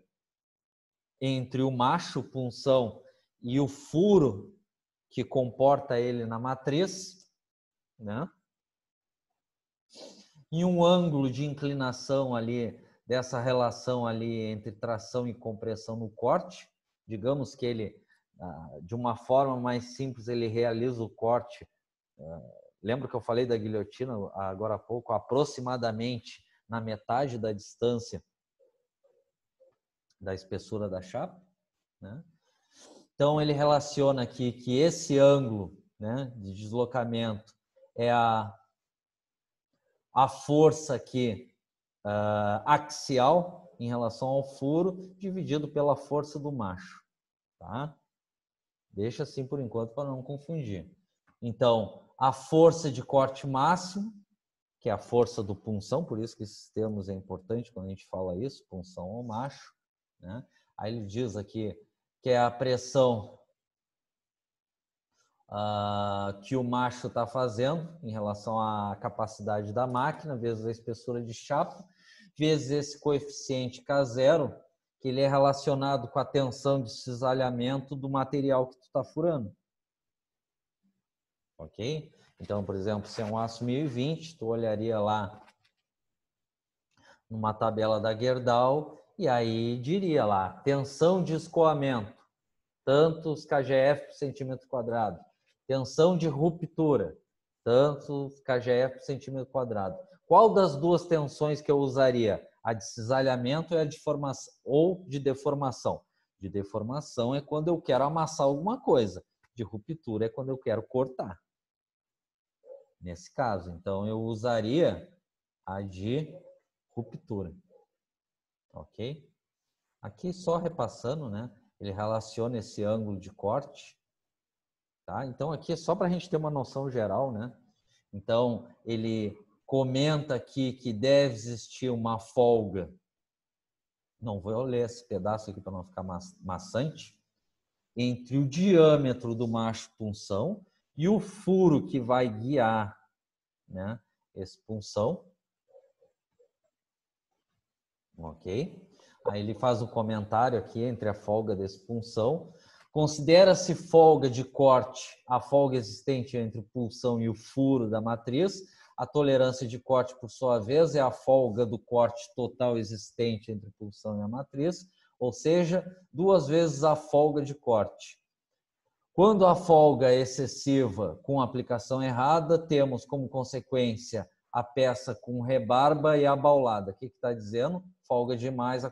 entre o macho punção e o furo que comporta ele na matriz, né? E um ângulo de inclinação ali, dessa relação ali entre tração e compressão no corte. Digamos que ele, de uma forma mais simples, ele realiza o corte. Lembra que eu falei da guilhotina agora há pouco? Aproximadamente na metade da distância da espessura da chapa, né? Então, ele relaciona aqui que esse ângulo, né, de deslocamento é a força aqui axial em relação ao furo, dividido pela força do macho. Tá? Deixa assim por enquanto para não confundir. Então, a força de corte máximo, que é a força do punção, por isso que esses termos é importante quando a gente fala isso, punção ao macho, né? Aí ele diz aqui que é a pressão que o macho está fazendo em relação à capacidade da máquina, vezes a espessura de chapa, vezes esse coeficiente K0, que ele é relacionado com a tensão de cisalhamento do material que tu está furando. Ok? Então, por exemplo, se é um aço 1020, tu olharia lá numa tabela da Gerdau e aí diria lá, tensão de escoamento, tantos kgf por centímetro quadrado. Tensão de ruptura, tantos kgf por centímetro quadrado. Qual das duas tensões que eu usaria? A de cisalhamento e a de formação, ou de deformação? De deformação é quando eu quero amassar alguma coisa. De ruptura é quando eu quero cortar. Nesse caso, então eu usaria a de ruptura. Ok? Aqui só repassando, né? Ele relaciona esse ângulo de corte. Tá? Então, aqui é só para a gente ter uma noção geral, né? Então, ele comenta aqui que deve existir uma folga. Não vou ler esse pedaço aqui para não ficar maçante. Entre o diâmetro do macho punção e o furo que vai guiar, né, esse punção. Ok? Aí ele faz um comentário aqui entre a folga desse punção. Considera-se folga de corte a folga existente entre o punção e o furo da matriz. A tolerância de corte, por sua vez, é a folga do corte total existente entre a punção e a matriz, ou seja, 2 vezes a folga de corte. Quando a folga é excessiva com aplicação errada, temos como consequência a peça com rebarba e abaulada. O que está dizendo? Folga demais,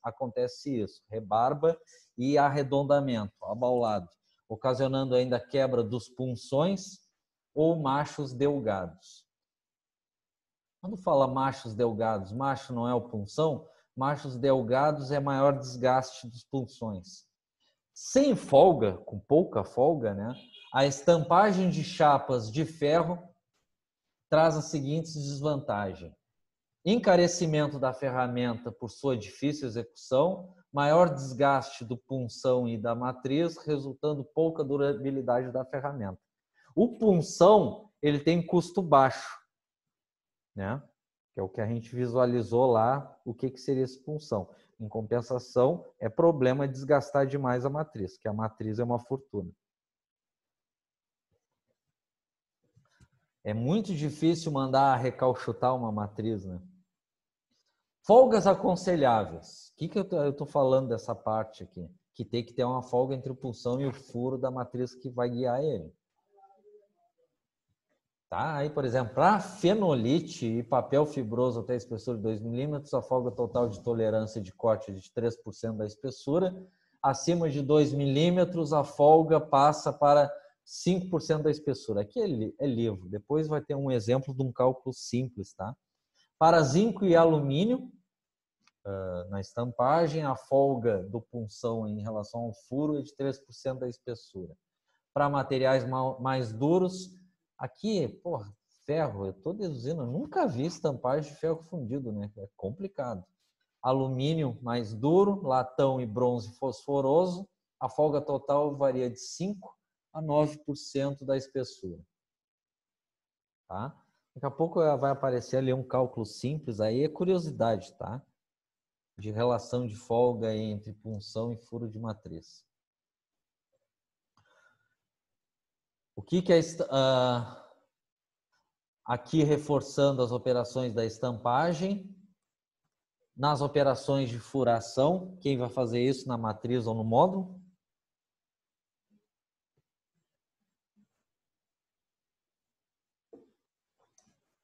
acontece isso. Rebarba e arredondamento, abaulado, ocasionando ainda a quebra dos punções ou machos delgados. Quando fala machos delgados, macho não é o punção, machos delgados é maior desgaste dos punções. Sem folga, com pouca folga, né, a estampagem de chapas de ferro traz as seguintes desvantagens. Encarecimento da ferramenta por sua difícil execução, maior desgaste do punção e da matriz, resultando pouca durabilidade da ferramenta. O punção, ele tem custo baixo, né? Que é o que a gente visualizou lá, o que seria esse punção. Em compensação, é problema desgastar demais a matriz, que a matriz é uma fortuna. É muito difícil mandar recalchutar uma matriz, né? Folgas aconselháveis. O que eu estou falando dessa parte aqui? Que tem que ter uma folga entre o punção e o furo da matriz que vai guiar ele. Tá? Aí, por exemplo, para fenolite e papel fibroso até espessura de 2 milímetros, a folga total de tolerância de corte é de 3% da espessura. Acima de 2 milímetros, a folga passa para 5% da espessura. Aqui é livro. Depois vai ter um exemplo de um cálculo simples. Tá? Para zinco e alumínio, na estampagem, a folga do punção em relação ao furo é de 3% da espessura. Para materiais mais duros, aqui, porra, ferro, eu estou deduzindo, eu nunca vi estampagem de ferro fundido, né? É complicado. Alumínio mais duro, latão e bronze fosforoso, a folga total varia de 5% a 9% da espessura. Tá? Daqui a pouco vai aparecer ali um cálculo simples, aí é curiosidade, tá? De relação de folga entre punção e furo de matriz. O que é aqui reforçando as operações da estampagem? Nas operações de furação, quem vai fazer isso na matriz ou no módulo?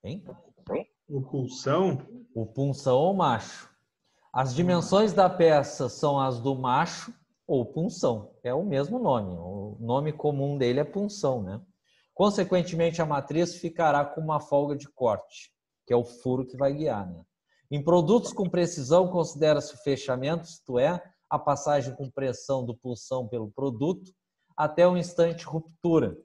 Hein? O pulsão? O punção ou macho. As dimensões da peça são as do macho ou punção. É o mesmo nome. O nome comum dele é punção, né? Consequentemente, a matriz ficará com uma folga de corte, que é o furo que vai guiar, né? Em produtos com precisão, considera-se o fechamento, isto é, a passagem com pressão do punção pelo produto até o instante de ruptura.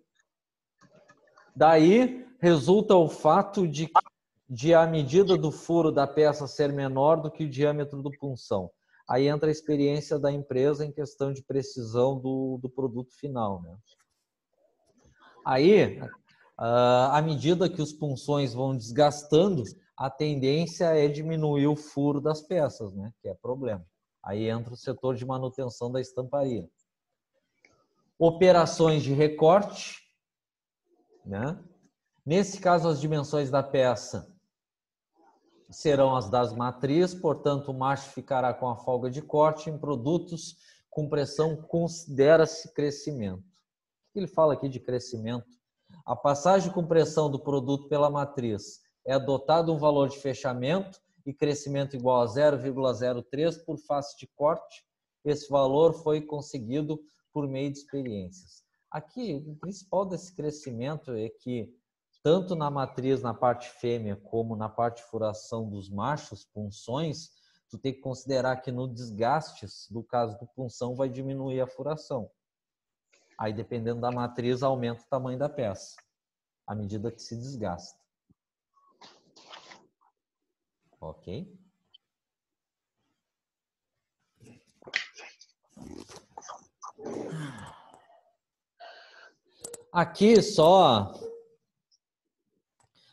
Daí resulta o fato de a medida do furo da peça ser menor do que o diâmetro do punção. Aí entra a experiência da empresa em questão de precisão do produto final, né? Aí, à medida que os punções vão desgastando, a tendência é diminuir o furo das peças, né? Que é problema. Aí entra o setor de manutenção da estamparia. Operações de recorte, né? Nesse caso, as dimensões da peça serão as das matrizes, portanto, o macho ficará com a folga de corte. Em produtos com pressão, considera-se crescimento. O que ele fala aqui de crescimento? A passagem com pressão do produto pela matriz é adotado um valor de fechamento e crescimento igual a 0,03 por face de corte. Esse valor foi conseguido por meio de experiências. Aqui, o principal desse crescimento é que tanto na matriz, na parte fêmea, como na parte de furação dos machos, punções, tu tem que considerar que no desgaste, do caso do punção, vai diminuir a furação. Aí, dependendo da matriz, aumenta o tamanho da peça, à medida que se desgasta. Ok? Aqui só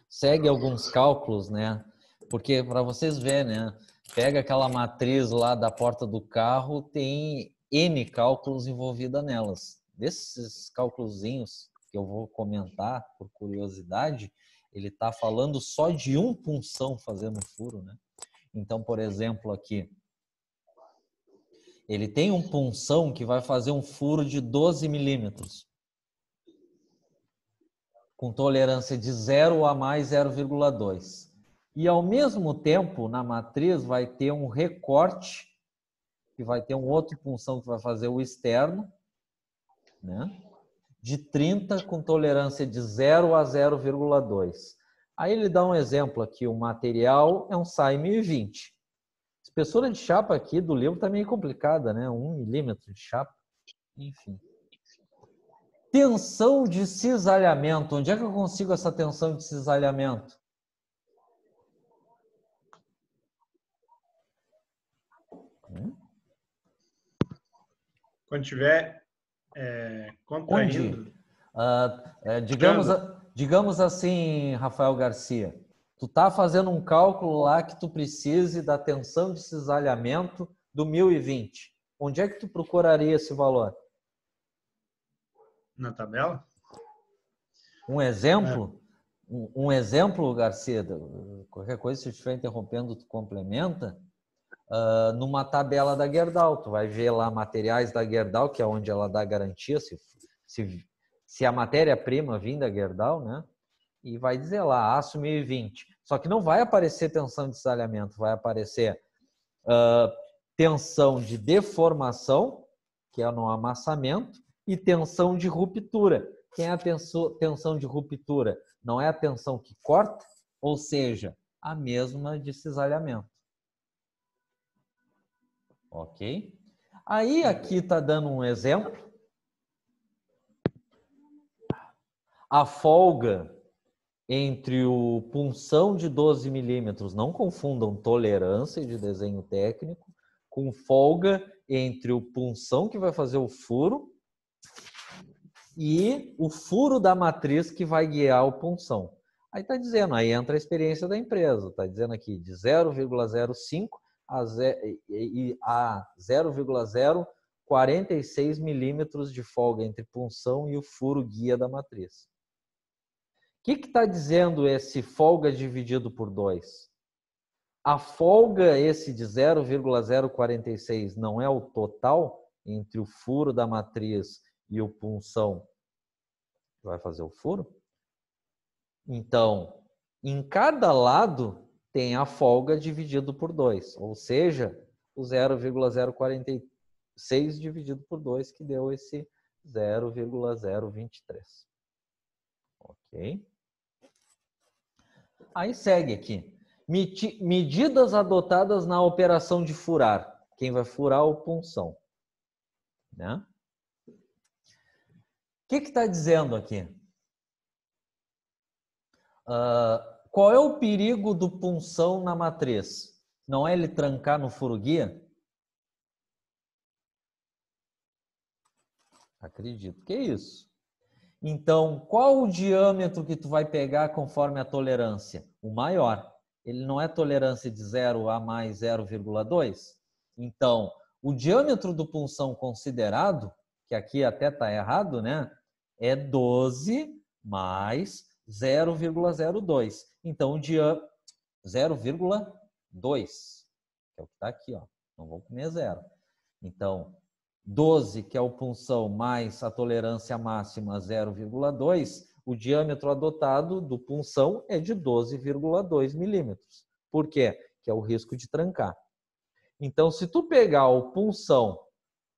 segue alguns cálculos, né? Porque para vocês verem, né? Pega aquela matriz lá da porta do carro, tem N cálculos envolvidos nelas. Desses cálculozinhos que eu vou comentar por curiosidade, ele está falando só de um punção fazendo furo, né? Então, por exemplo, aqui, ele tem um punção que vai fazer um furo de 12 milímetros, com tolerância de 0 a mais 0,2. E, ao mesmo tempo, na matriz, vai ter um recorte, que vai ter um outro punção que vai fazer o externo, né? De 30 com tolerância de 0 a 0,2. Aí ele dá um exemplo aqui, o material é um SAI 1020. Espessura de chapa aqui do livro está meio complicada, né? 1 milímetro de chapa, enfim. Tensão de cisalhamento. Onde é que eu consigo essa tensão de cisalhamento? Quando tiver contraindo. Digamos assim, Rafael Garcia, tu tá fazendo um cálculo lá que tu precise da tensão de cisalhamento do 1020. Onde é que tu procuraria esse valor? Na tabela? Um exemplo? Um exemplo, Garcia, qualquer coisa, se eu estiver interrompendo, tu complementa. Numa tabela da Gerdau, tu vai ver lá materiais da Gerdau, que é onde ela dá garantia, se a matéria-prima vir da Gerdau, né? e vai dizer lá, aço 1020. Só que não vai aparecer tensão de cisalhamento, vai aparecer tensão de deformação, que é no amassamento, e tensão de ruptura. Quem é a tensão de ruptura? Não é a tensão que corta, ou seja, a mesma de cisalhamento. Ok? Aí aqui está dando um exemplo. A folga entre o punção de 12 milímetros, não confundam tolerância de desenho técnico, com folga entre o punção que vai fazer o furo e o furo da matriz que vai guiar o punção. Aí está dizendo, aí entra a experiência da empresa, está dizendo aqui de 0,05 a 0,046 milímetros de folga entre punção e o furo guia da matriz. O que está dizendo esse folga dividido por 2? A folga, esse de 0,046, não é o total entre o furo da matriz e o punção que vai fazer o furo? Então, em cada lado tem a folga dividido por 2, ou seja, o 0,046 dividido por 2, que deu esse 0,023. Ok? Aí segue aqui. Medidas adotadas na operação de furar. Quem vai furar o punção. Né? O que está dizendo aqui? Qual é o perigo do punção na matriz? Não é ele trancar no furo guia? Acredito que é isso. Então, qual o diâmetro que tu vai pegar conforme a tolerância? O maior. Ele não é tolerância de 0 a mais 0,2? Então, o diâmetro do punção considerado, que aqui até está errado, né? É 12 mais 0,02. Então, o diâmetro 0,2, que é o que está aqui, ó. Não vou comer zero. Então, 12, que é o punção, mais a tolerância máxima 0,2, o diâmetro adotado do punção é de 12,2 milímetros. Por quê? Que é o risco de trancar. Então, se tu pegar o punção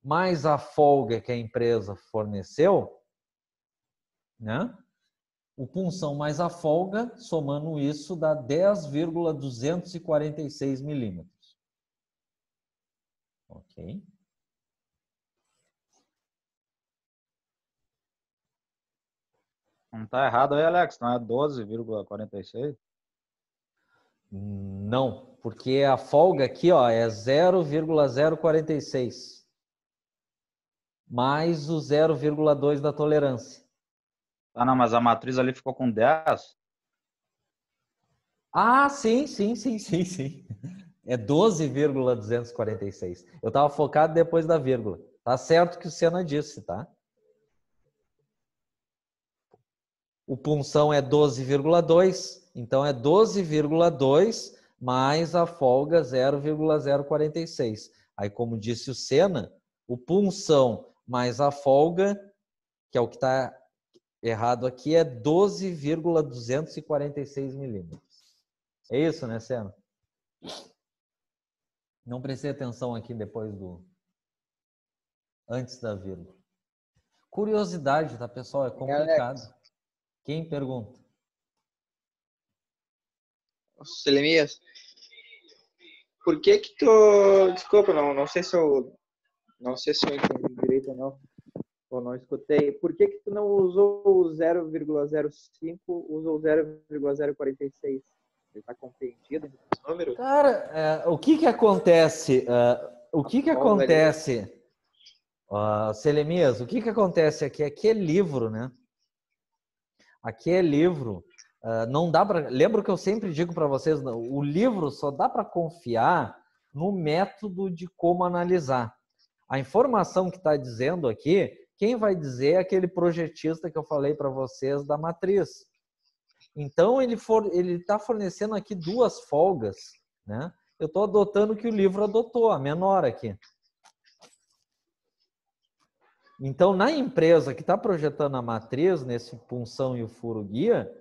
mais a folga que a empresa forneceu, né? O punção mais a folga, somando isso, dá 10,246 milímetros. Ok? Não está errado aí, Alex? Não é 12,46? Não, porque a folga aqui, ó, é 0,046 mais o 0,2 da tolerância. Ah, não, mas a matriz ali ficou com 10. Ah, sim. É 12,246. Eu estava focado depois da vírgula. Tá certo que o Senna disse, tá? O punção é 12,2, então é 12,2 mais a folga 0,046. Aí, como disse o Senna, o punção mais a folga, que é o que está errado aqui, é 12,246 milímetros. É isso, né, Senna? Não prestei atenção aqui depois do... antes da vírgula. Curiosidade, tá, pessoal? É complicado. Quem pergunta? Selemias, por que tu... Desculpa, não sei se eu entendi direito ou não escutei. Por que tu não usou o 0,05, usou o 0,046? Ele está compreendido esse número? Cara, o que acontece? Selemias, o que acontece aqui? Aqui é livro, né? Aqui é livro. Não dá para. Lembra que eu sempre digo para vocês, o livro só dá para confiar no método de como analisar. A informação que está dizendo aqui, quem vai dizer é aquele projetista que eu falei para vocês da matriz. Então ele está fornecendo aqui duas folgas, né? Eu estou adotando o que o livro adotou, a menor aqui. Então, na empresa que está projetando a matriz, nesse punção e o furo guia,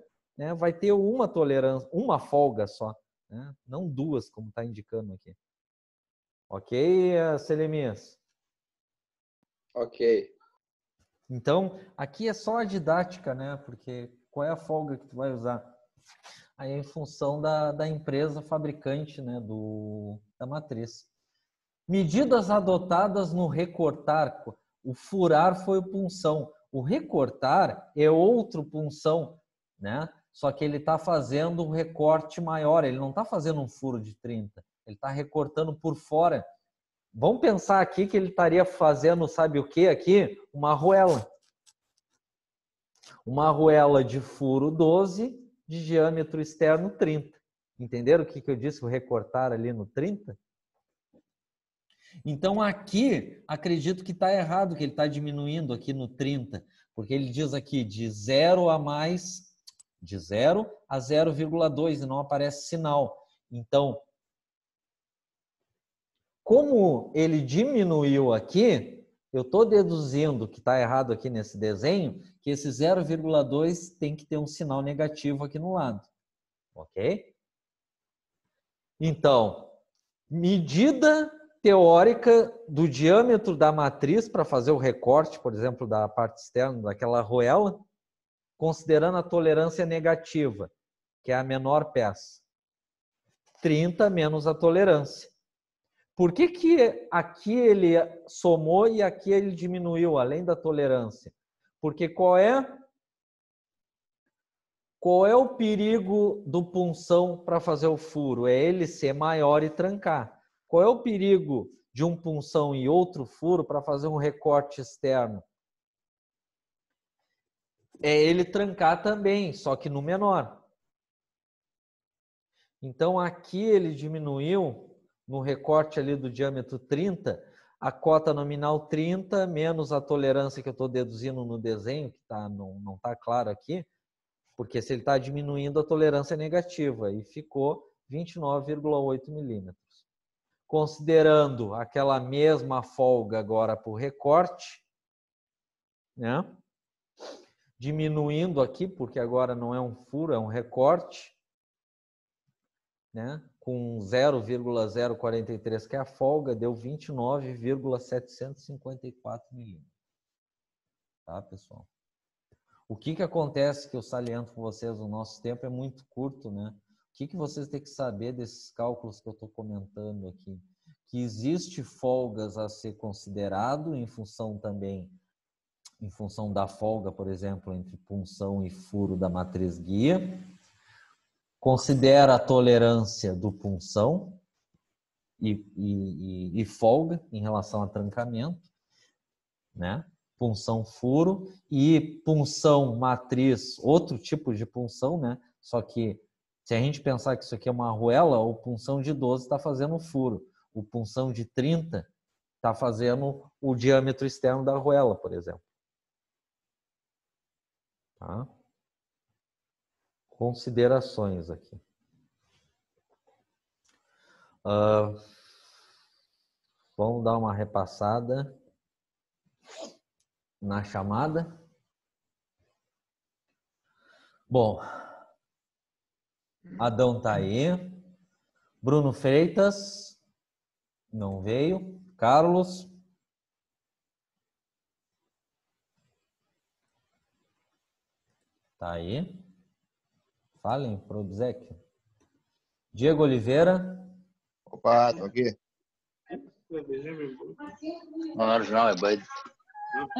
né, vai ter uma tolerância, uma folga só, né? Não duas, como está indicando aqui. Ok, Selemias? Ok. Então, aqui é só a didática, né? Porque qual é a folga que tu vai usar? Aí é em função da empresa fabricante, né? Da matriz. Medidas adotadas no recortar. O furar foi o punção. O recortar é outro punção, né? Só que ele está fazendo um recorte maior. Ele não está fazendo um furo de 30. Ele está recortando por fora. Vamos pensar aqui que ele estaria fazendo, sabe o que aqui? Uma arruela. Uma arruela de furo 12, de diâmetro externo 30. Entenderam o que eu disse? O recortar ali no 30? Então aqui, acredito que está errado, que ele está diminuindo aqui no 30. Porque ele diz aqui de 0 a mais, de 0 a 0,2 e não aparece sinal. Então, como ele diminuiu aqui, eu estou deduzindo que está errado aqui nesse desenho, que esse 0,2 tem que ter um sinal negativo aqui no lado. Ok? Então, medida teórica do diâmetro da matriz para fazer o recorte, por exemplo, da parte externa daquela arruela, considerando a tolerância negativa, que é a menor peça. 30 menos a tolerância. Por que que aqui ele somou e aqui ele diminuiu, além da tolerância? Porque qual é o perigo do punção para fazer o furo? É ele ser maior e trancar. Qual é o perigo de um punção e outro furo para fazer um recorte externo? É ele trancar também, só que no menor. Então aqui ele diminuiu no recorte ali do diâmetro 30, a cota nominal 30 menos a tolerância que eu estou deduzindo no desenho, que não está claro aqui, porque se ele está diminuindo a tolerância é negativa, e ficou 29,8 milímetros. Considerando aquela mesma folga agora por recorte, né? Diminuindo aqui, porque agora não é um furo, é um recorte, né? Com 0,043, que é a folga, deu 29,754 milímetros. Tá, pessoal? O que acontece, que eu saliento com vocês, o nosso tempo é muito curto, né? O que vocês têm que saber desses cálculos que eu estou comentando aqui? Que existe folgas a ser considerado em função também, em função da folga, por exemplo, entre punção e furo da matriz guia. Considera a tolerância do punção e folga em relação a trancamento, né? Punção furo e punção matriz, outro tipo de punção, né? Só que se a gente pensar que isso aqui é uma arruela, o punção de 12 está fazendo um furo, o punção de 30 está fazendo o diâmetro externo da arruela, por exemplo. Tá? Considerações aqui. Vamos dar uma repassada na chamada. Bom, Adão tá aí. Bruno Freitas não veio. Carlos. Tá aí. Falem pro obséquio. Diego Oliveira. Opa, tô aqui. Não, é banho.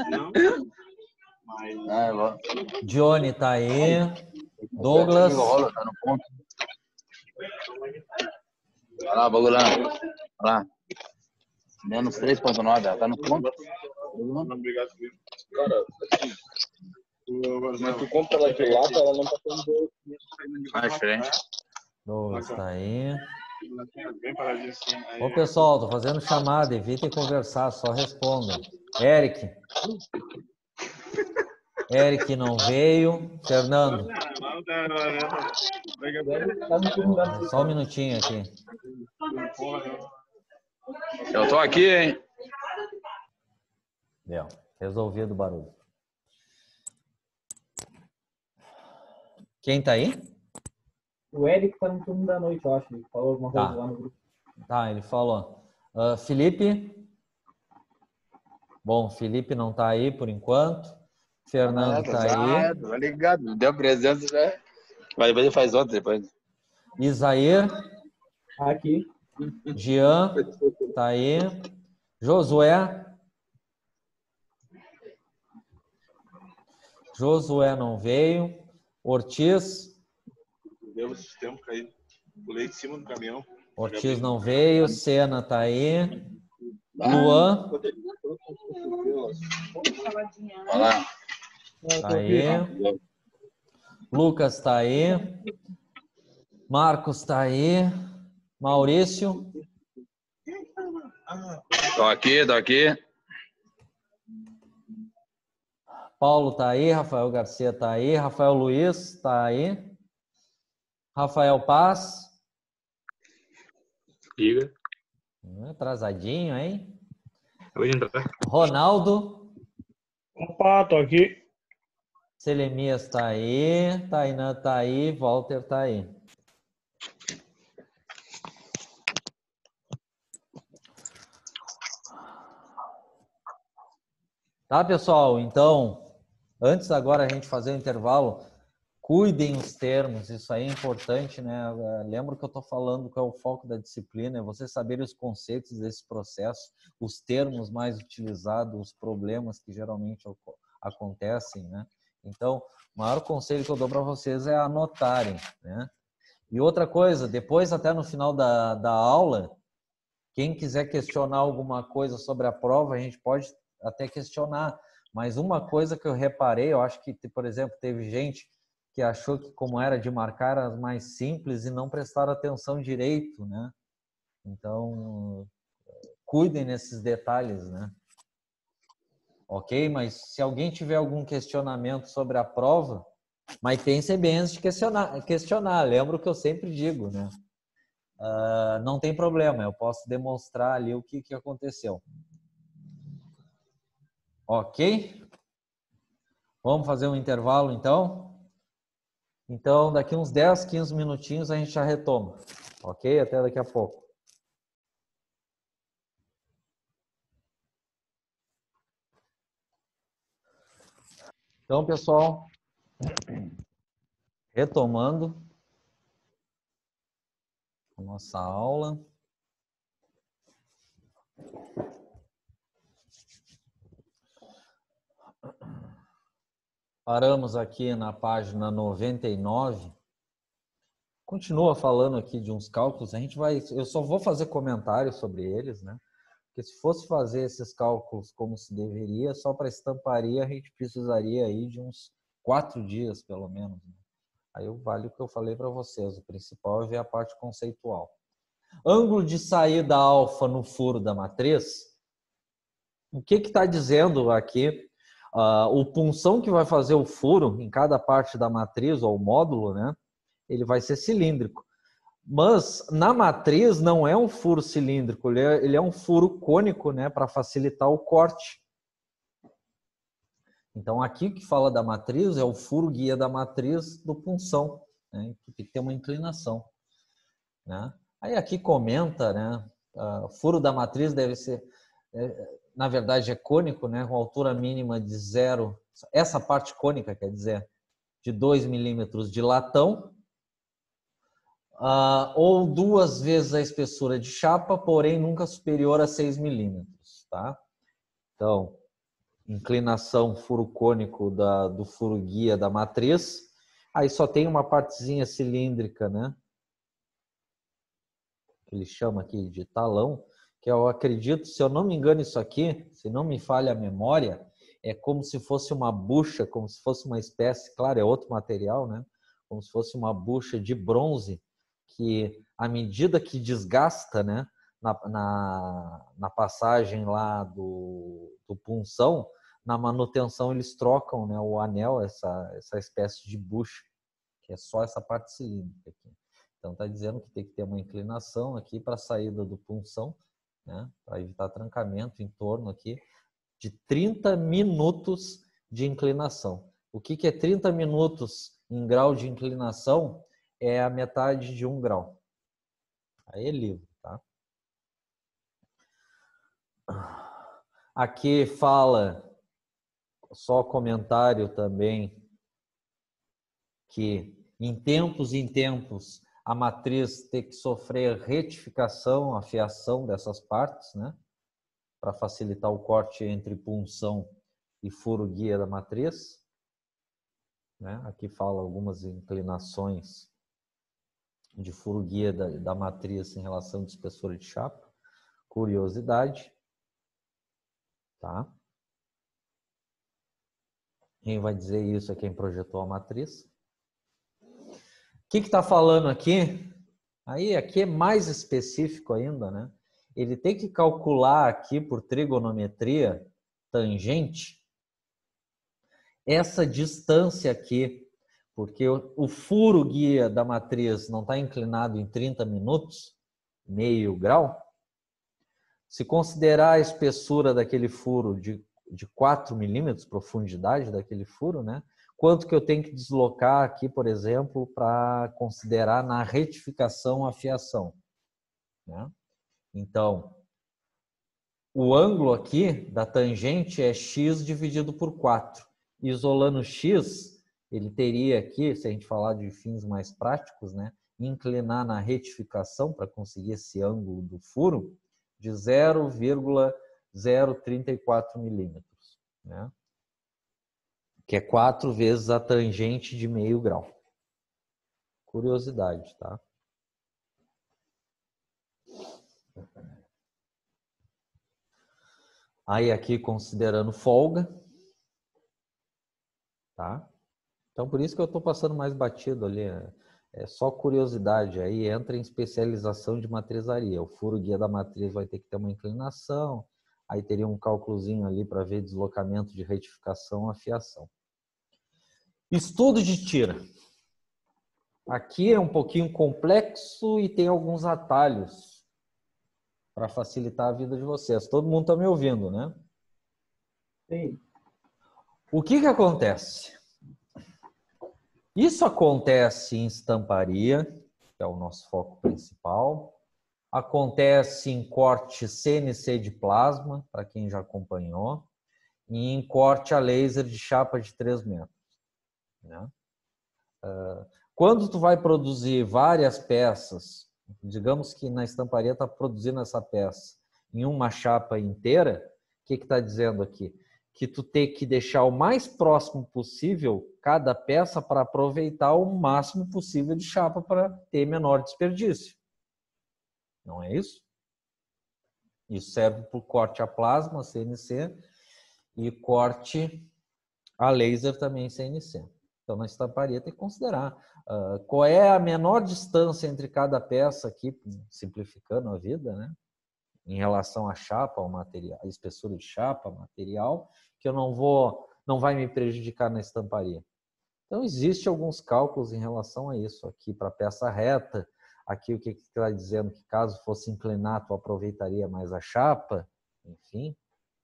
Não? Eu vou. Johnny tá aí. Douglas. Tá no ponto. Olha lá, bagulho lá. Olha lá. Menos 3,9, tá no ponto. Obrigado. Mas tu compra ela de lata, ela não tá tão Ah, é diferente. Douglas tá aí. Bem paradinho assim. Aí, Ô, pessoal, tô fazendo chamada. Evitem conversar, só respondam. Eric. Eric não veio. Fernando. Só um minutinho aqui. Eu tô aqui, hein? Resolvido o barulho. Quem tá aí? O Eric tá no turno da noite, eu acho. Ele falou alguma coisa Tá. lá no grupo. Tá, ele falou. Felipe? Bom, Felipe não tá aí por enquanto. Fernando tá aí. Tô ligado. Deu presença já. Mas depois ele faz outra depois. Isaír? Aqui. Jean? Tá aí. Josué? Josué não veio. Ortiz? Deu esse tempo cair. Pulei de cima do caminhão. Ortiz não veio. Sena tá aí. Luan? Olha Tá aí. Lucas tá aí. Marcos tá aí. Maurício? Tô aqui. Paulo tá aí. Rafael Garcia tá aí. Rafael Luiz tá aí. Rafael Paz? Diga. Atrasadinho, hein? Acabei de entrar. Ronaldo? Opa, tô aqui. Selemias tá aí. Tainan tá aí. Walter tá aí. Tá, pessoal? Então, antes agora a gente fazer o intervalo, cuidem os termos, isso aí é importante, né? Lembra que eu estou falando que é o foco da disciplina, é você saber os conceitos desse processo, os termos mais utilizados, os problemas que geralmente acontecem, né? Então, o maior conselho que eu dou para vocês é anotarem, né? E outra coisa, depois até no final da aula, quem quiser questionar alguma coisa sobre a prova, a gente pode até questionar, mas uma coisa que eu reparei, eu acho que, por exemplo, teve gente que achou que como era de marcar era mais simples e não prestaram atenção direito, né? Então, cuidem nesses detalhes, né? Ok? Mas se alguém tiver algum questionamento sobre a prova, mas pense bem antes de questionar. Lembra o que eu sempre digo, né? Não tem problema, eu posso demonstrar ali o que aconteceu. Ok? Vamos fazer um intervalo, então? Então, daqui uns 10, 15 minutinhos a gente já retoma. Ok? Até daqui a pouco. Então, pessoal, retomando a nossa aula. Paramos aqui na página 99. Continua falando aqui de uns cálculos. Eu só vou fazer comentários sobre eles, né? Porque se fosse fazer esses cálculos como se deveria, só para estamparia a gente precisaria aí de uns 4 dias, pelo menos, né? Aí vale o que eu falei para vocês. O principal é ver a parte conceitual. Ângulo de saída alfa no furo da matriz. O que está dizendo aqui? O punção que vai fazer o furo em cada parte da matriz ou módulo, né? Ele vai ser cilíndrico. Mas na matriz não é um furo cilíndrico, ele é um furo cônico, né? Para facilitar o corte. Então aqui que fala da matriz é o furo guia da matriz do punção, né? Que tem que ter uma inclinação, né? Aí aqui comenta, né? Furo da matriz deve ser, na verdade é cônico, né? Com altura mínima de 0, essa parte cônica quer dizer, de 2 milímetros de latão, ou 2 vezes a espessura de chapa, porém nunca superior a 6 milímetros, tá? Então, inclinação furo cônico do furo guia da matriz, aí só tem uma partezinha cilíndrica, né? Que ele chama aqui de talão, que eu acredito, se eu não me engano isso aqui, se não me falha a memória, é como se fosse uma bucha, como se fosse uma espécie, claro, é outro material, né? Como se fosse uma bucha de bronze, que à medida que desgasta, né, na passagem lá do punção, na manutenção eles trocam, né, o anel, essa espécie de bucha, que é só essa parte cilíndrica aqui. Então está dizendo que tem que ter uma inclinação aqui para a saída do punção, né, para evitar trancamento em torno aqui de 30 minutos de inclinação. O que é 30 minutos em grau de inclinação é a metade de 1 grau. Aí é livre, tá? Aqui fala, só comentário também, que em tempos a matriz tem que sofrer retificação, afiação dessas partes, né? Para facilitar o corte entre punção e furo guia da matriz. Né? Aqui fala algumas inclinações de furo guia da matriz em relação à espessura de chapa. Curiosidade. Tá? Quem vai dizer isso é quem projetou a matriz. O que está falando aqui? Aí aqui é mais específico ainda, né? Ele tem que calcular aqui por trigonometria tangente essa distância aqui, porque o furo guia da matriz não está inclinado em 30 minutos, meio grau. Se considerar a espessura daquele furo de 4 milímetros, profundidade daquele furo, né? Quanto que eu tenho que deslocar aqui, por exemplo, para considerar na retificação a fiação, né? Então, o ângulo aqui da tangente é x dividido por 4. Isolando x, ele teria aqui, se a gente falar de fins mais práticos, né, inclinar na retificação para conseguir esse ângulo do furo de 0,034 milímetros, né? Que é 4 vezes a tangente de meio grau. Curiosidade, tá? Aí aqui considerando folga, tá? Então por isso que eu estou passando mais batido ali, é só curiosidade, aí entra em especialização de matrizaria. O furo guia da matriz vai ter que ter uma inclinação, aí teria um cálculozinho ali para ver deslocamento de retificação, afiação. Estudo de tira. Aqui é um pouquinho complexo e tem alguns atalhos para facilitar a vida de vocês. Todo mundo está me ouvindo, né? Sim. O que acontece? Isso acontece em estamparia, que é o nosso foco principal. Acontece em corte CNC de plasma, para quem já acompanhou. E em corte a laser de chapa de 3 metros. Né? Quando tu vai produzir várias peças, digamos que na estamparia está produzindo essa peça em uma chapa inteira, o que está dizendo aqui? Que tu tem que deixar o mais próximo possível cada peça para aproveitar o máximo possível de chapa para ter menor desperdício. Não é isso? Isso serve para o corte a plasma, CNC, e corte a laser também, CNC. Então, na estamparia tem que considerar qual é a menor distância entre cada peça aqui, simplificando a vida, né? Em relação à chapa, ao material, a espessura de chapa, material, que eu não vai me prejudicar na estamparia. Então, existe alguns cálculos em relação a isso. Aqui, para peça reta, aqui o que está dizendo que caso fosse inclinar, tu aproveitaria mais a chapa, enfim.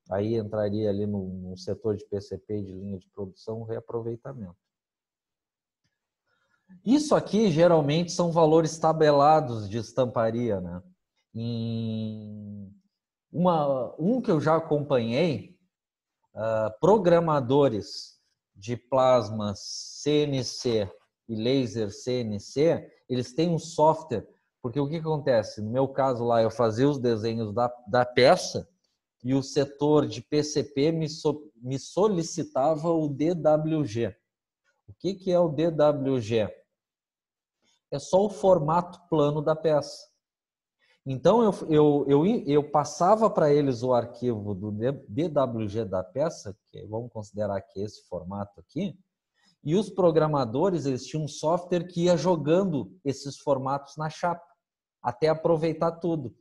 Aí entraria ali no setor de PCP, de linha de produção, reaproveitamento. Isso aqui, geralmente, são valores tabelados de estamparia, né? Um que eu já acompanhei, programadores de plasma CNC e laser CNC, eles têm um software, porque o que acontece? No meu caso lá, eu fazia os desenhos da peça e o setor de PCP me solicitava o DWG. O que é o DWG? É só o formato plano da peça. Então, eu passava para eles o arquivo do DWG da peça, que vamos considerar que é esse formato aqui, e os programadores eles tinham um software que ia jogando esses formatos na chapa, até aproveitar tudo.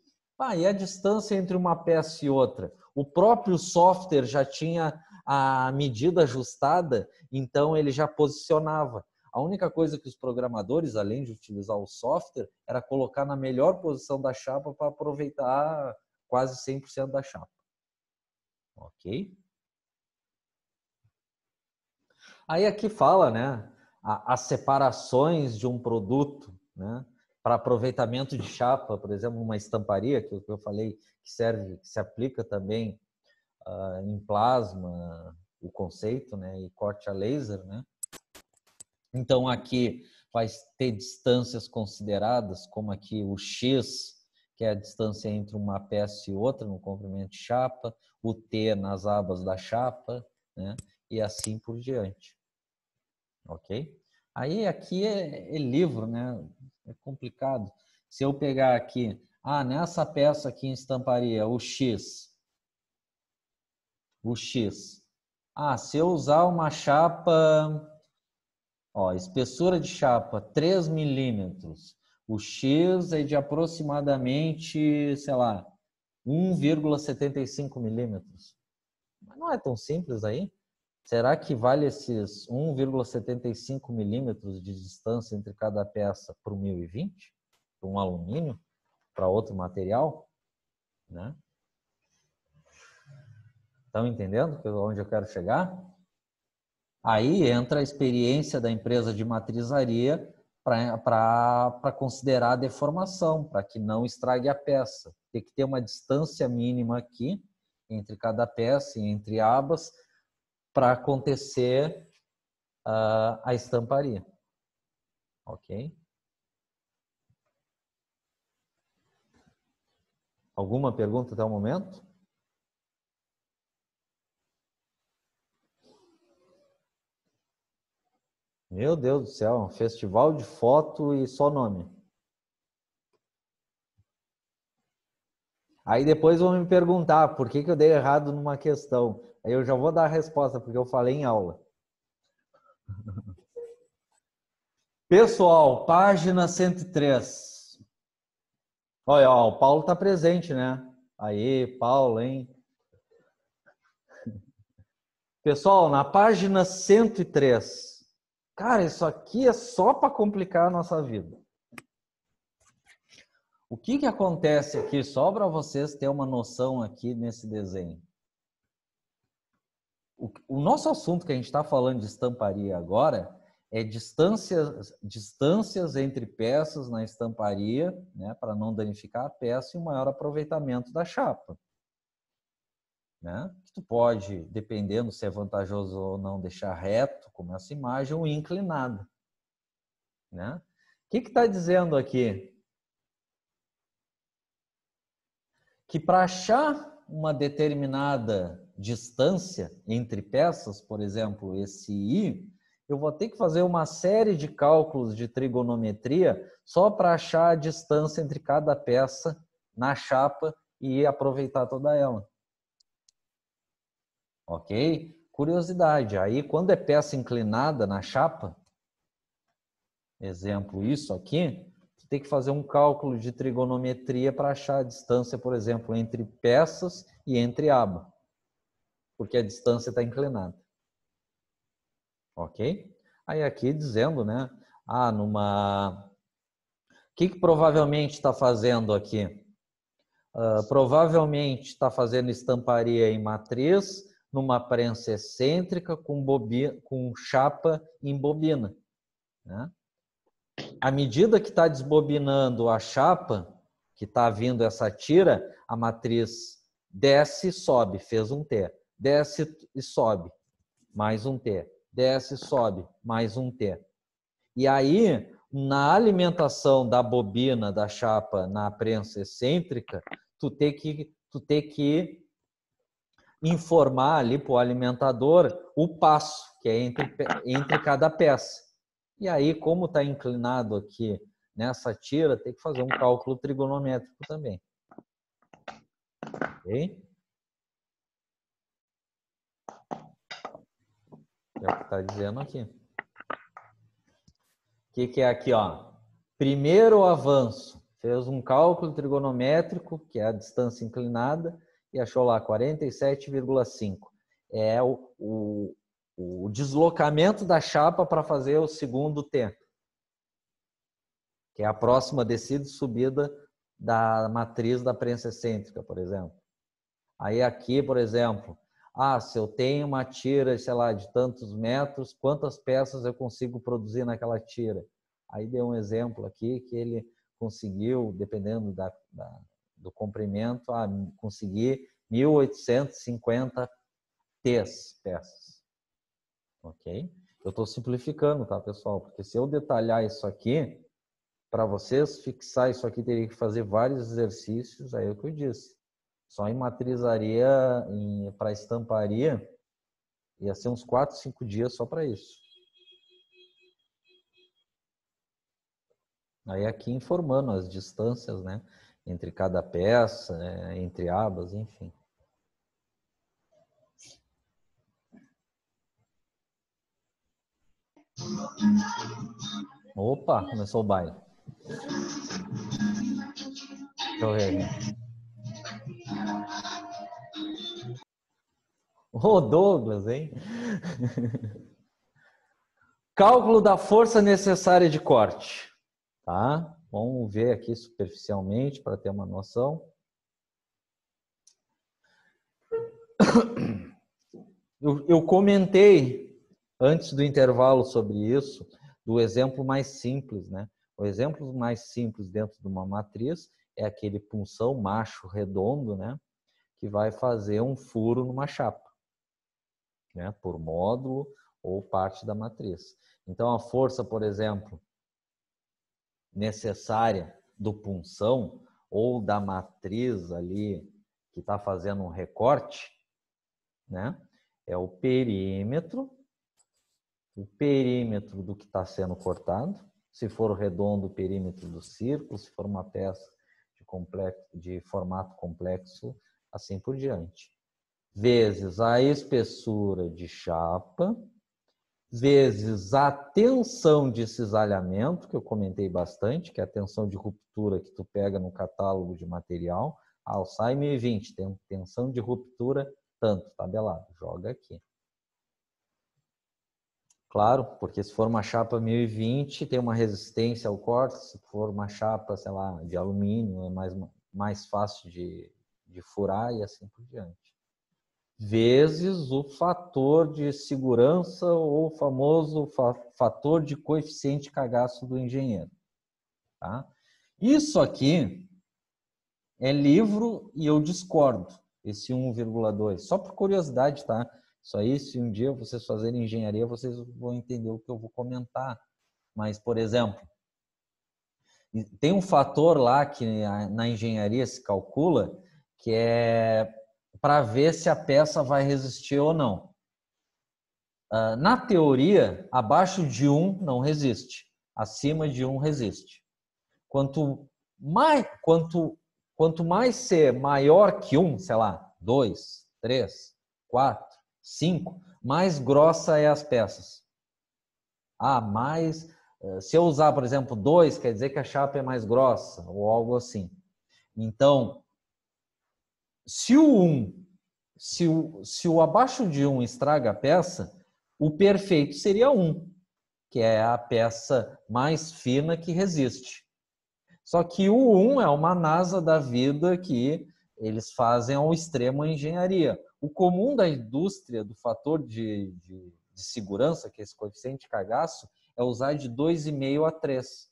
E a distância entre uma peça e outra? O próprio software já tinha a medida ajustada, então ele já posicionava. A única coisa que os programadores, além de utilizar o software, era colocar na melhor posição da chapa para aproveitar quase 100% da chapa. Ok? Aí aqui fala, né? as separações de um produto, né? Para aproveitamento de chapa, por exemplo, uma estamparia, que eu falei, que se aplica também em plasma, o conceito, né? E corte a laser, né? Então, aqui vai ter distâncias consideradas, como aqui o X, que é a distância entre uma peça e outra no comprimento de chapa, o T nas abas da chapa, né? E assim por diante. Ok? Aí aqui é livro, né? É complicado. Se eu pegar aqui, nessa peça aqui em estamparia, o X. Se eu usar uma chapa, espessura de chapa 3 milímetros, o X é de aproximadamente, sei lá, 1,75 milímetros. Mas não é tão simples aí. Será que vale esses 1,75 milímetros de distância entre cada peça para o 1020? Para um alumínio? Para outro material? Né? Estão entendendo onde eu quero chegar? Aí entra a experiência da empresa de matrizaria para considerar a deformação, para que não estrague a peça. Tem que ter uma distância mínima aqui, entre cada peça e entre abas, para acontecer a estamparia. Ok? Alguma pergunta até o momento? Meu Deus do céu, um festival de foto e só nome. Aí depois vão me perguntar por que eu dei errado numa questão. Aí eu já vou dar a resposta, porque eu falei em aula. Pessoal, página 103. Olha, o Paulo está presente, né? Aí, Paulo, hein? Pessoal, na página 103. Cara, isso aqui é só para complicar a nossa vida. O que acontece aqui, só para vocês terem uma noção aqui nesse desenho. O nosso assunto que a gente está falando de estamparia agora é distâncias entre peças na estamparia, né, para não danificar a peça e o maior aproveitamento da chapa. Né? Tu pode, dependendo se é vantajoso ou não, deixar reto, como essa imagem, ou inclinado. Né? O que está dizendo aqui? Que para achar uma determinada distância entre peças, por exemplo, esse I, eu vou ter que fazer uma série de cálculos de trigonometria só para achar a distância entre cada peça na chapa e aproveitar toda ela. Ok? Curiosidade, aí quando é peça inclinada na chapa, exemplo, isso aqui, você tem que fazer um cálculo de trigonometria para achar a distância, por exemplo, entre peças e entre aba, porque a distância está inclinada. Ok? Aí aqui dizendo, né? O que provavelmente está fazendo aqui? Provavelmente está fazendo estamparia em matriz, numa prensa excêntrica com chapa em bobina. Né? À medida que está desbobinando a chapa, que está vindo essa tira, a matriz desce e sobe, fez um T. Desce e sobe, mais um T. Desce e sobe, mais um T. E aí, na alimentação da bobina da chapa na prensa excêntrica, tu tem que informar ali para o alimentador o passo, que é entre cada peça. E aí, como está inclinado aqui nessa tira, tem que fazer um cálculo trigonométrico também. Ok? É o que está dizendo aqui. O que é aqui, ó? Primeiro avanço. Fez um cálculo trigonométrico, que é a distância inclinada, e achou lá 47,5. É o deslocamento da chapa para fazer o segundo T, que é a próxima descida e subida da matriz da prensa excêntrica, por exemplo. Aí aqui, por exemplo, se eu tenho uma tira, sei lá, de tantos metros, quantas peças eu consigo produzir naquela tira? Aí deu um exemplo aqui que ele conseguiu, dependendo do comprimento, conseguir 1.850 peças. Ok? Eu estou simplificando, tá, pessoal? Porque se eu detalhar isso aqui, para vocês fixar isso aqui, teria que fazer vários exercícios, aí é o que eu disse. Só em matrizaria, para estamparia, ia ser uns 4, 5 dias só para isso. Aí aqui informando as distâncias, né? Entre cada peça, entre abas, enfim. Opa, começou o baile. Deixa eu ver aqui. Ô, Douglas, hein? Cálculo da força necessária de corte. Tá? Vamos ver aqui superficialmente para ter uma noção. Eu comentei antes do intervalo sobre isso, do exemplo mais simples, né? O exemplo mais simples dentro de uma matriz é aquele punção macho redondo, né? Que vai fazer um furo numa chapa, né? Por módulo ou parte da matriz. Então, a força, por exemplo, necessária do punção ou da matriz ali que está fazendo um recorte, né? É o perímetro do que está sendo cortado. Se for redondo, o perímetro do círculo. Se for uma peça de formato complexo, assim por diante. Vezes a espessura de chapa, vezes a tensão de cisalhamento, que eu comentei bastante, que é a tensão de ruptura que tu pega no catálogo de material. O SAI 1020 tem tensão de ruptura tanto, tabelado, joga aqui. Claro, porque se for uma chapa 1020, tem uma resistência ao corte. Se for uma chapa, sei lá, de alumínio, é mais fácil de furar e assim por diante. Vezes o fator de segurança ou o famoso fator de coeficiente cagaço do engenheiro. Tá? Isso aqui é livro e eu discordo, esse 1,2. Só por curiosidade, tá? Isso aí, se um dia vocês fazerem engenharia, vocês vão entender o que eu vou comentar. Mas, por exemplo, tem um fator lá que na engenharia se calcula, que é para ver se a peça vai resistir ou não. Na teoria, abaixo de 1 não resiste. Acima de 1 resiste. Quanto mais ser maior que 1, sei lá, 2, 3, 4, 5, mais grossa é as peças. Se eu usar, por exemplo, 2, quer dizer que a chapa é mais grossa, ou algo assim. Então, se o abaixo de 1 estraga a peça, o perfeito seria 1, que é a peça mais fina que resiste. Só que o 1 é uma NASA da vida que eles fazem ao extremo a engenharia. O comum da indústria do fator de segurança, que é esse coeficiente de cagaço, é usar de 2,5 a 3.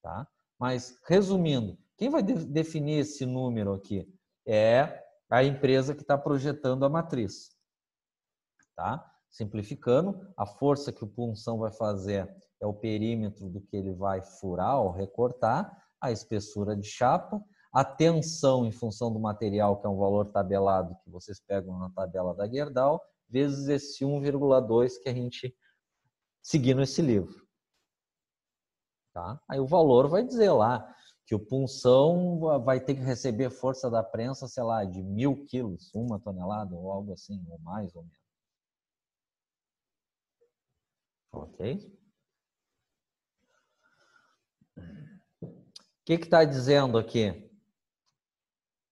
Tá? Mas, resumindo, quem vai definir esse número aqui? É a empresa que está projetando a matriz. Tá? Simplificando, a força que o punção vai fazer é o perímetro do que ele vai furar ou recortar, a espessura de chapa, a tensão em função do material, que é um valor tabelado que vocês pegam na tabela da Gerdau, vezes esse 1,2 que a gente seguiu nesse livro. Tá? Aí o valor vai dizer lá que o punção vai ter que receber força da prensa, sei lá, de 1.000 quilos, 1 tonelada ou algo assim, ou mais ou menos. Ok? O que está dizendo aqui?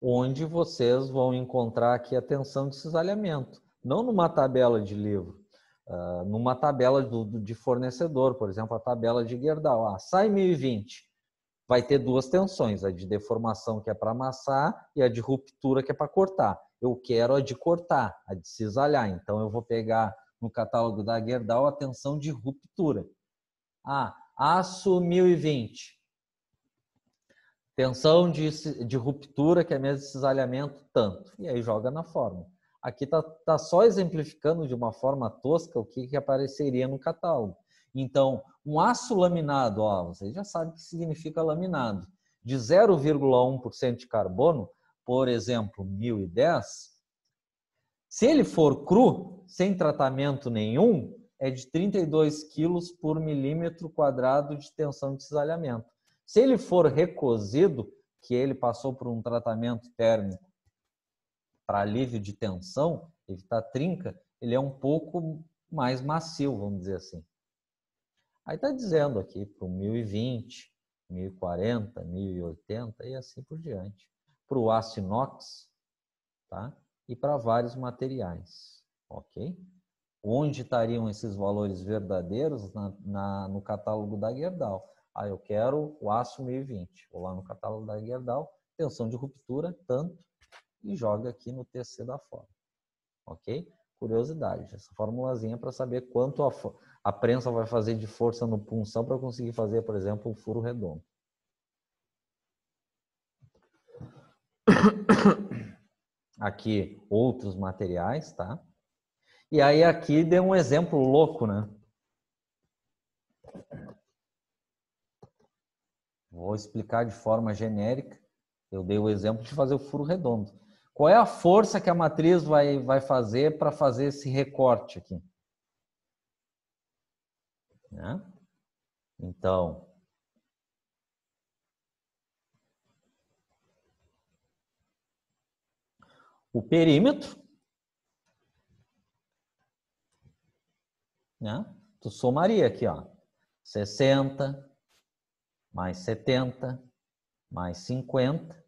Onde vocês vão encontrar aqui a tensão de cisalhamento. Não numa tabela de livro, numa tabela de fornecedor, por exemplo, a tabela de Gerdau. SAI 1020 vai ter duas tensões, a de deformação que é para amassar e a de ruptura que é para cortar. eu quero a de cortar, a de cisalhar. Então, eu vou pegar no catálogo da Gerdau a tensão de ruptura. Aço 1020. Tensão de ruptura, que é mesmo de cisalhamento, tanto. E aí joga na fórmula. Aqui tá só exemplificando de uma forma tosca o que apareceria no catálogo. Então, um aço laminado, vocês já sabem o que significa laminado, de 0,1% de carbono, por exemplo, 1010, se ele for cru, sem tratamento nenhum, é de 32 quilos por milímetro quadrado de tensão de cisalhamento. Se ele for recozido, que ele passou por um tratamento térmico para alívio de tensão, evitar trinca, ele é um pouco mais macio, vamos dizer assim. Aí está dizendo aqui para o 1020, 1040, 1080 e assim por diante. Para o aço inox, tá? E para vários materiais, ok? Onde estariam esses valores verdadeiros no catálogo da Gerdau? Eu quero o aço 1020. Vou lá no catálogo da Gerdau, tensão de ruptura, tanto, e joga aqui no TC da fórmula, ok? Curiosidade, essa formulazinha para saber quanto a prensa vai fazer de força no punção para conseguir fazer, por exemplo, um furo redondo. Aqui, outros materiais, tá? E aí aqui deu um exemplo louco, né? Vou explicar de forma genérica. Eu dei o exemplo de fazer o furo redondo. Qual é a força que a matriz vai fazer para fazer esse recorte aqui? Né? Então, o perímetro, né? Tu somaria aqui, 60 mais 70 mais 50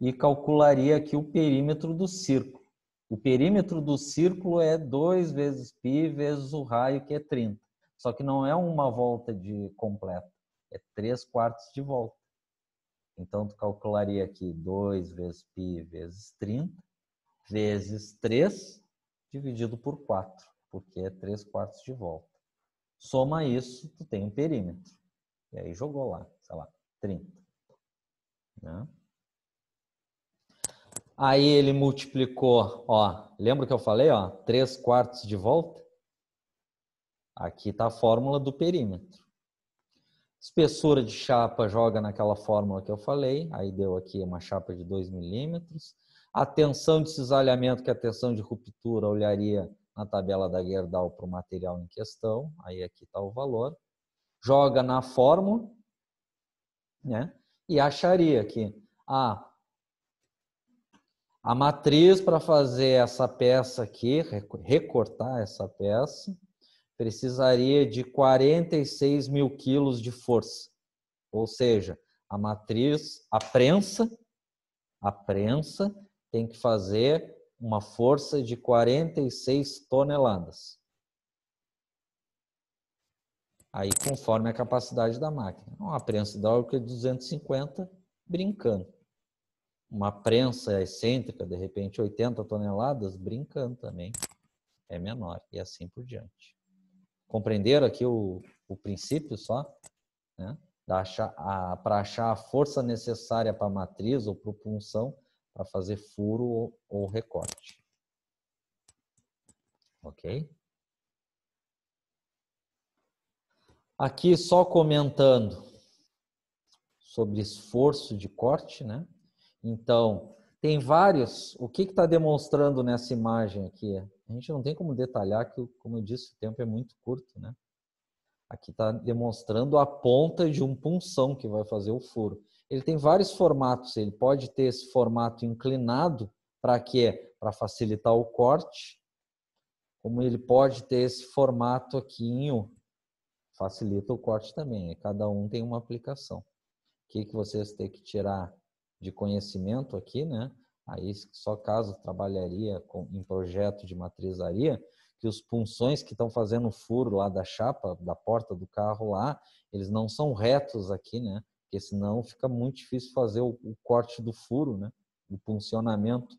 e calcularia aqui o perímetro do círculo. O perímetro do círculo é 2 vezes π vezes o raio, que é 30. Só que não é uma volta completa, é 3/4 de volta. Então, tu calcularia aqui 2 vezes π vezes 30 vezes 3 dividido por 4, porque é 3/4 de volta. Soma isso, tu tem um perímetro. E aí jogou lá, sei lá, 30. Né? Aí ele multiplicou, lembra que eu falei, 3/4 de volta? Aqui está a fórmula do perímetro. Espessura de chapa joga naquela fórmula que eu falei, aí deu aqui uma chapa de 2 milímetros. A tensão de cisalhamento, que é a tensão de ruptura, olharia na tabela da Gerdau para o material em questão, aí aqui está o valor. Joga na fórmula, né? E acharia que a matriz para fazer essa peça aqui, recortar essa peça, precisaria de 46 mil quilos de força. Ou seja, a matriz, a prensa tem que fazer uma força de 46 toneladas. Aí, conforme a capacidade da máquina. Uma prensa hidráulica de 250, brincando. Uma prensa excêntrica, de repente, 80 toneladas, brincando também. É menor, e assim por diante. Compreenderam aqui o princípio só? Né? Para achar a força necessária para a matriz ou para a punção para fazer furo ou recorte. Ok? Aqui só comentando sobre esforço de corte, né? Então, tem vários. O que está demonstrando nessa imagem aqui? A gente não tem como detalhar, que, como eu disse, o tempo é muito curto, né? Aqui está demonstrando a ponta de um punção que vai fazer o furo. Ele tem vários formatos. Ele pode ter esse formato inclinado, para quê? Para facilitar o corte. Como ele pode ter esse formato aqui em U. Facilita o corte também. Cada um tem uma aplicação. O que vocês têm que tirar de conhecimento aqui, né? Aí só caso trabalharia em projeto de matrizaria, que os punções que estão fazendo o furo lá da chapa, da porta do carro lá, eles não são retos aqui, né? Porque senão fica muito difícil fazer o corte do furo, né? O puncionamento.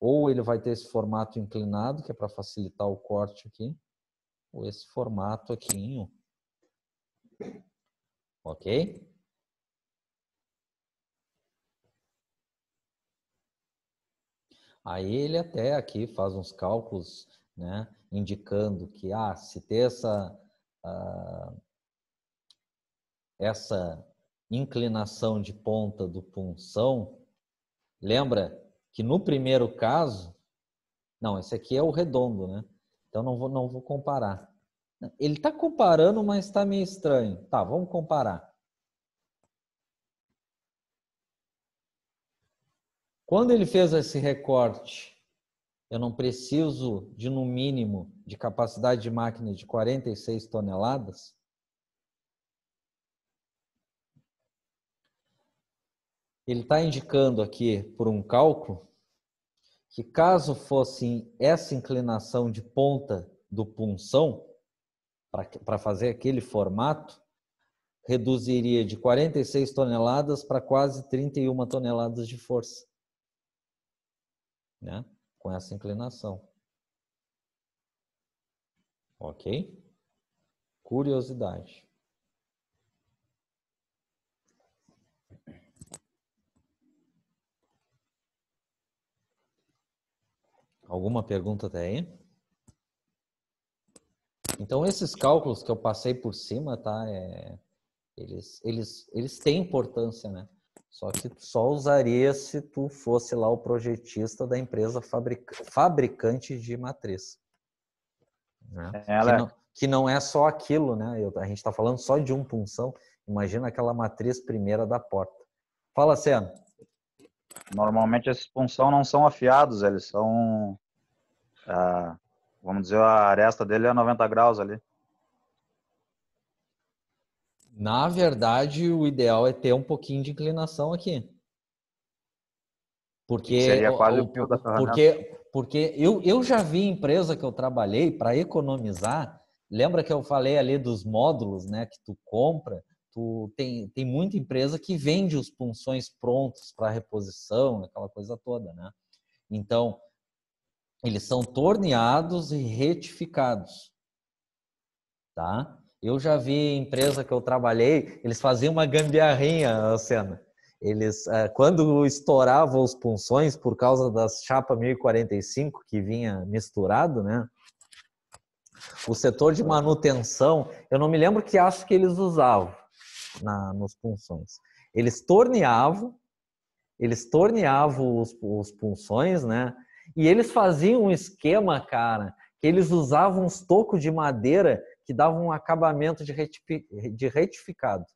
ou ele vai ter esse formato inclinado, que é para facilitar o corte aqui, ou esse formato aqui em U. Ok? Aí ele até aqui faz uns cálculos, né, indicando que se ter essa inclinação de ponta do punção, lembra que no primeiro caso, não, esse aqui é o redondo, né? Então não vou comparar. Ele está comparando, mas está meio estranho. Tá, vamos comparar. Quando ele fez esse recorte, eu não preciso de, no mínimo, de capacidade de máquina de 46 toneladas. Ele está indicando aqui, por um cálculo, que caso fosse essa inclinação de ponta do punção, para fazer aquele formato, reduziria de 46 toneladas para quase 31 toneladas de força, né? Com essa inclinação. Ok? Curiosidade. Alguma pergunta até aí? Então, esses cálculos que eu passei por cima, tá? Eles têm importância, né? Só que tu só usaria se tu fosse lá o projetista da empresa fabricante de matriz. Né? Que não é só aquilo, né? A gente está falando só de um punção. Imagina aquela matriz primeira da porta. Fala, Seno. Normalmente esses punção não são afiados, eles são, vamos dizer, a aresta dele é 90 graus ali. Na verdade, o ideal é ter um pouquinho de inclinação aqui. Porque seria quase o fio da ferramenta. Porque eu já vi empresa que eu trabalhei para economizar. Lembra que eu falei ali dos módulos, né, que tu compra? Tem muita empresa que vende os punções prontos para reposição, aquela coisa toda, né? Então, eles são torneados e retificados, tá? Eu já vi empresa que eu trabalhei, eles faziam uma gambiarrinha, Senna. Eles, quando estouravam os punções por causa das chapa 1045 que vinha misturado, né? O setor de manutenção, eu não me lembro que aço que eles usavam nos punções. Eles torneavam os punções, né? E eles faziam um esquema, cara, que eles usavam uns tocos de madeira que davam um acabamento de retificado.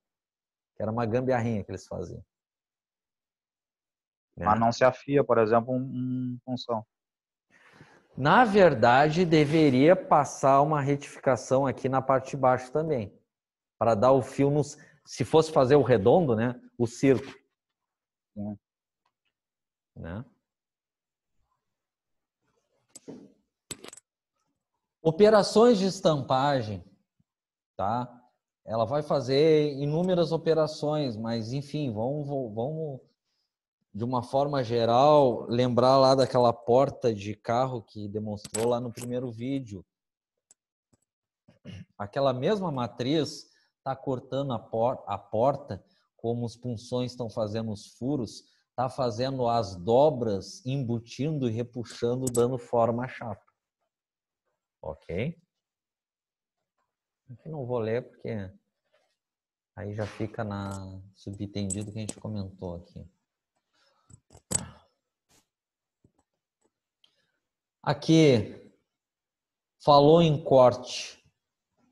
Que era uma gambiarrinha que eles faziam. Mas não se afia, por exemplo, um punção. Na verdade, deveria passar uma retificação aqui na parte de baixo também. Para dar o fio, se fosse fazer o redondo, né? O círculo. Né? Operações de estampagem, tá? Ela vai fazer inúmeras operações, mas enfim, vamos de uma forma geral lembrar lá daquela porta de carro que demonstrou lá no primeiro vídeo. Aquela mesma matriz está cortando a porta, como os punções estão fazendo os furos, está fazendo as dobras, embutindo e repuxando, dando forma à chapa. Ok? Aqui não vou ler porque aí já fica subentendido que a gente comentou aqui. Aqui, falou em corte,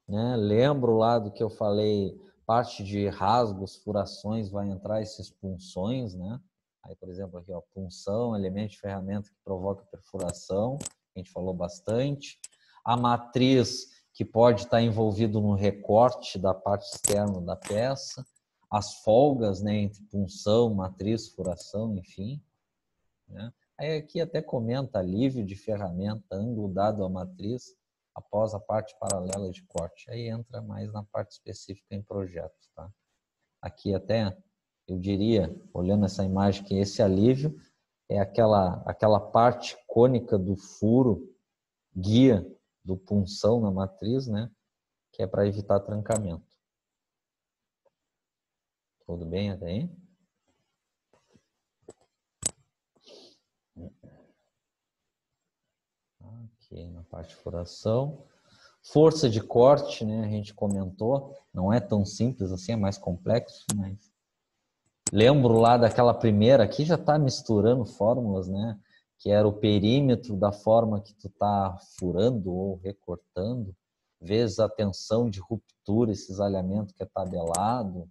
né? Lembro lá do que eu falei, parte de rasgos, furações, vai entrar esses punções, né? Aí, por exemplo, aqui, ó, punção, elemento de ferramenta que provoca perfuração, a gente falou bastante. A matriz, que pode estar envolvido no recorte da parte externa da peça. As folgas, né, entre punção, matriz, furação, enfim. Né? Aí aqui até comenta alívio de ferramenta, ângulo dado à matriz, após a parte paralela de corte. Aí entra mais na parte específica em projetos, tá? Aqui até, eu diria, olhando essa imagem, que esse alívio é aquela parte cônica do furo guia do punção na matriz, né? Que é para evitar trancamento. Tudo bem até aí? Aqui na parte de furação. Força de corte, né? A gente comentou. Não é tão simples assim, é mais complexo, mas... Lembro lá daquela primeira, aqui já está misturando fórmulas, né? Que era o perímetro da forma que tu está furando ou recortando, vezes a tensão de ruptura e cisalhamento que é tabelado,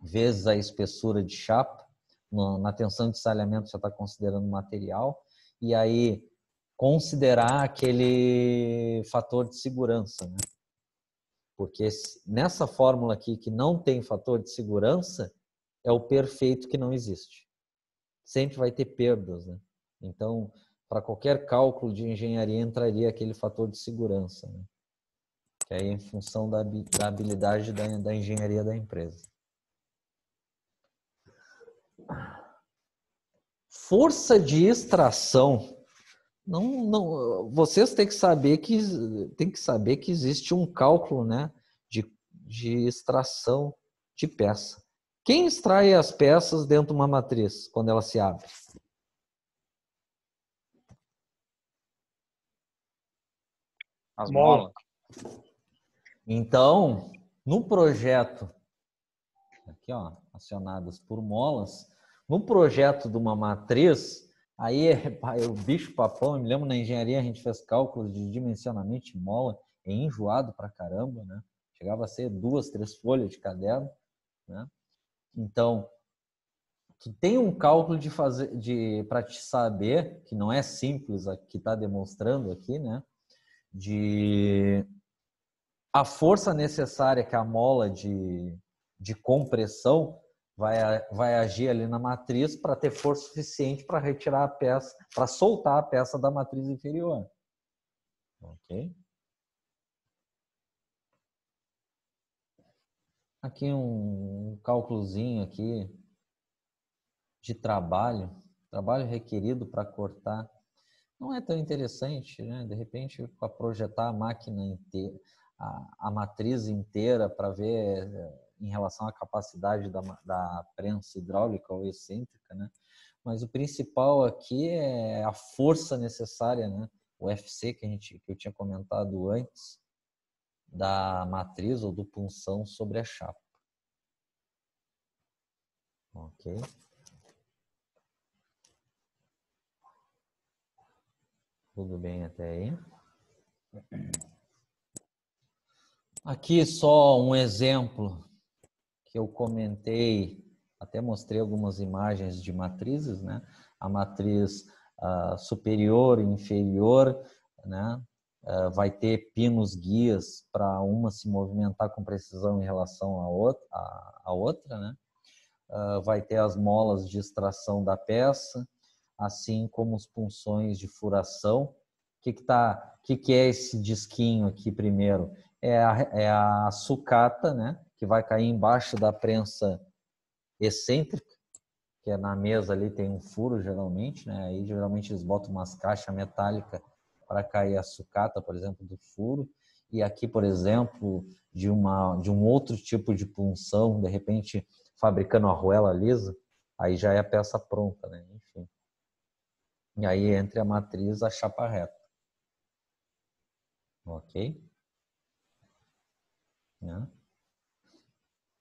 vezes a espessura de chapa. Na tensão de cisalhamento já está considerando material, e aí considerar aquele fator de segurança, né? Porque nessa fórmula aqui que não tem fator de segurança, é o perfeito que não existe. Sempre vai ter perdas, né? Então, para qualquer cálculo de engenharia entraria aquele fator de segurança, né? Que aí é em função da habilidade da engenharia da empresa. Força de extração. Não, vocês têm que saber que existe um cálculo, né, de extração de peça. Quem extrai as peças dentro de uma matriz quando ela se abre? As molas. Então, no projeto, aqui ó, acionadas por molas, no projeto de uma matriz, aí o bicho papão, eu me lembro na engenharia a gente fez cálculos de dimensionamento de mola, é enjoado pra caramba, né? Chegava a ser 2, 3 folhas de caderno, né? Então, tu tem um cálculo para te saber, que não é simples, que está demonstrando aqui, né? De a força necessária que a mola de compressão vai agir ali na matriz para ter força suficiente para retirar a peça, para soltar a peça da matriz inferior. Ok? Aqui um cálculozinho aqui de trabalho requerido para cortar. Não é tão interessante, né? De repente, para projetar a máquina inteira, a matriz inteira para ver em relação à capacidade da prensa hidráulica ou excêntrica, né? Mas o principal aqui é a força necessária, né? O FC que eu tinha comentado antes, da matriz ou do punção sobre a chapa. Ok? Tudo bem até aí? Aqui só um exemplo que eu comentei, até mostrei algumas imagens de matrizes, né? A matriz superior e inferior, né? Vai ter pinos guias para uma se movimentar com precisão em relação à outra, né? Vai ter as molas de extração da peça, assim como os punções de furação. O que é esse disquinho aqui primeiro? É a sucata, né? Que vai cair embaixo da prensa excêntrica, que é na mesa ali tem um furo geralmente, né? Aí geralmente eles botam umas caixas metálicas para cair a sucata, por exemplo, do furo. E aqui, por exemplo, de um outro tipo de punção, de repente fabricando a arruela lisa, aí já é a peça pronta, né? Enfim. E aí entre a matriz a chapa reta. Ok? Né?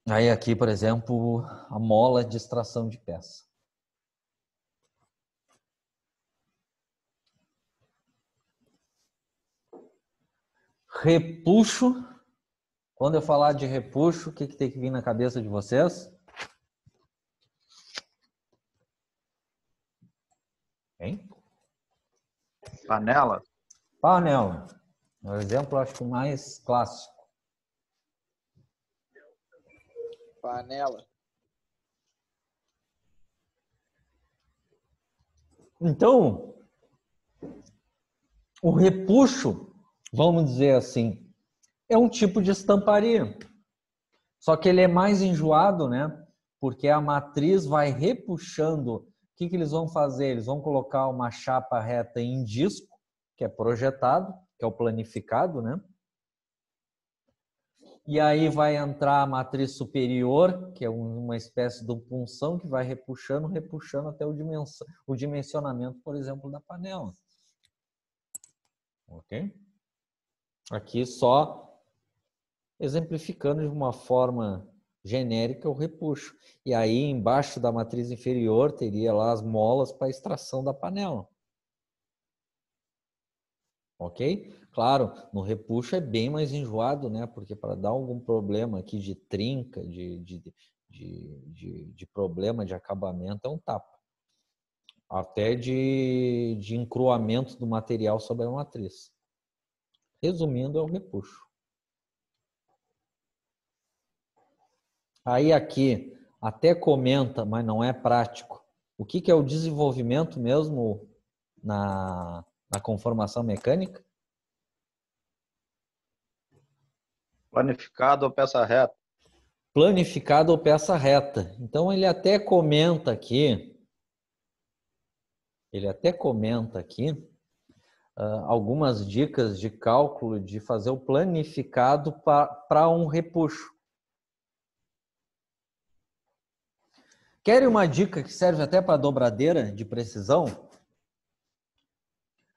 Aí aqui, por exemplo, a mola de extração de peça. Repuxo. Quando eu falar de repuxo, o que tem que vir na cabeça de vocês? Hein? Panela. Panela. É o exemplo, acho que mais clássico. Panela. Então, o repuxo, vamos dizer assim, é um tipo de estamparia. Só que ele é mais enjoado, né? porque a matriz vai repuxando. O que eles vão fazer? Eles vão colocar uma chapa reta em disco, que é projetado, que é o planificado, né? E aí vai entrar a matriz superior, que é uma espécie de punção que vai repuxando até o dimensionamento, por exemplo, da panela. Ok? Aqui só exemplificando de uma forma genérica o repuxo. E aí embaixo da matriz inferior teria lá as molas para extração da panela. Ok? Claro, no repuxo é bem mais enjoado, né? Porque para dar algum problema aqui de trinca, de problema de acabamento, é um tapa. Até de encruamento do material sobre a matriz. Resumindo, é o repuxo. Aí aqui até comenta, mas não é prático. O que é o desenvolvimento mesmo na conformação mecânica? Planificado ou peça reta? Planificado ou peça reta. Então ele até comenta aqui, algumas dicas de cálculo de fazer o planificado para um repuxo. Querem uma dica que serve até para dobradeira de precisão?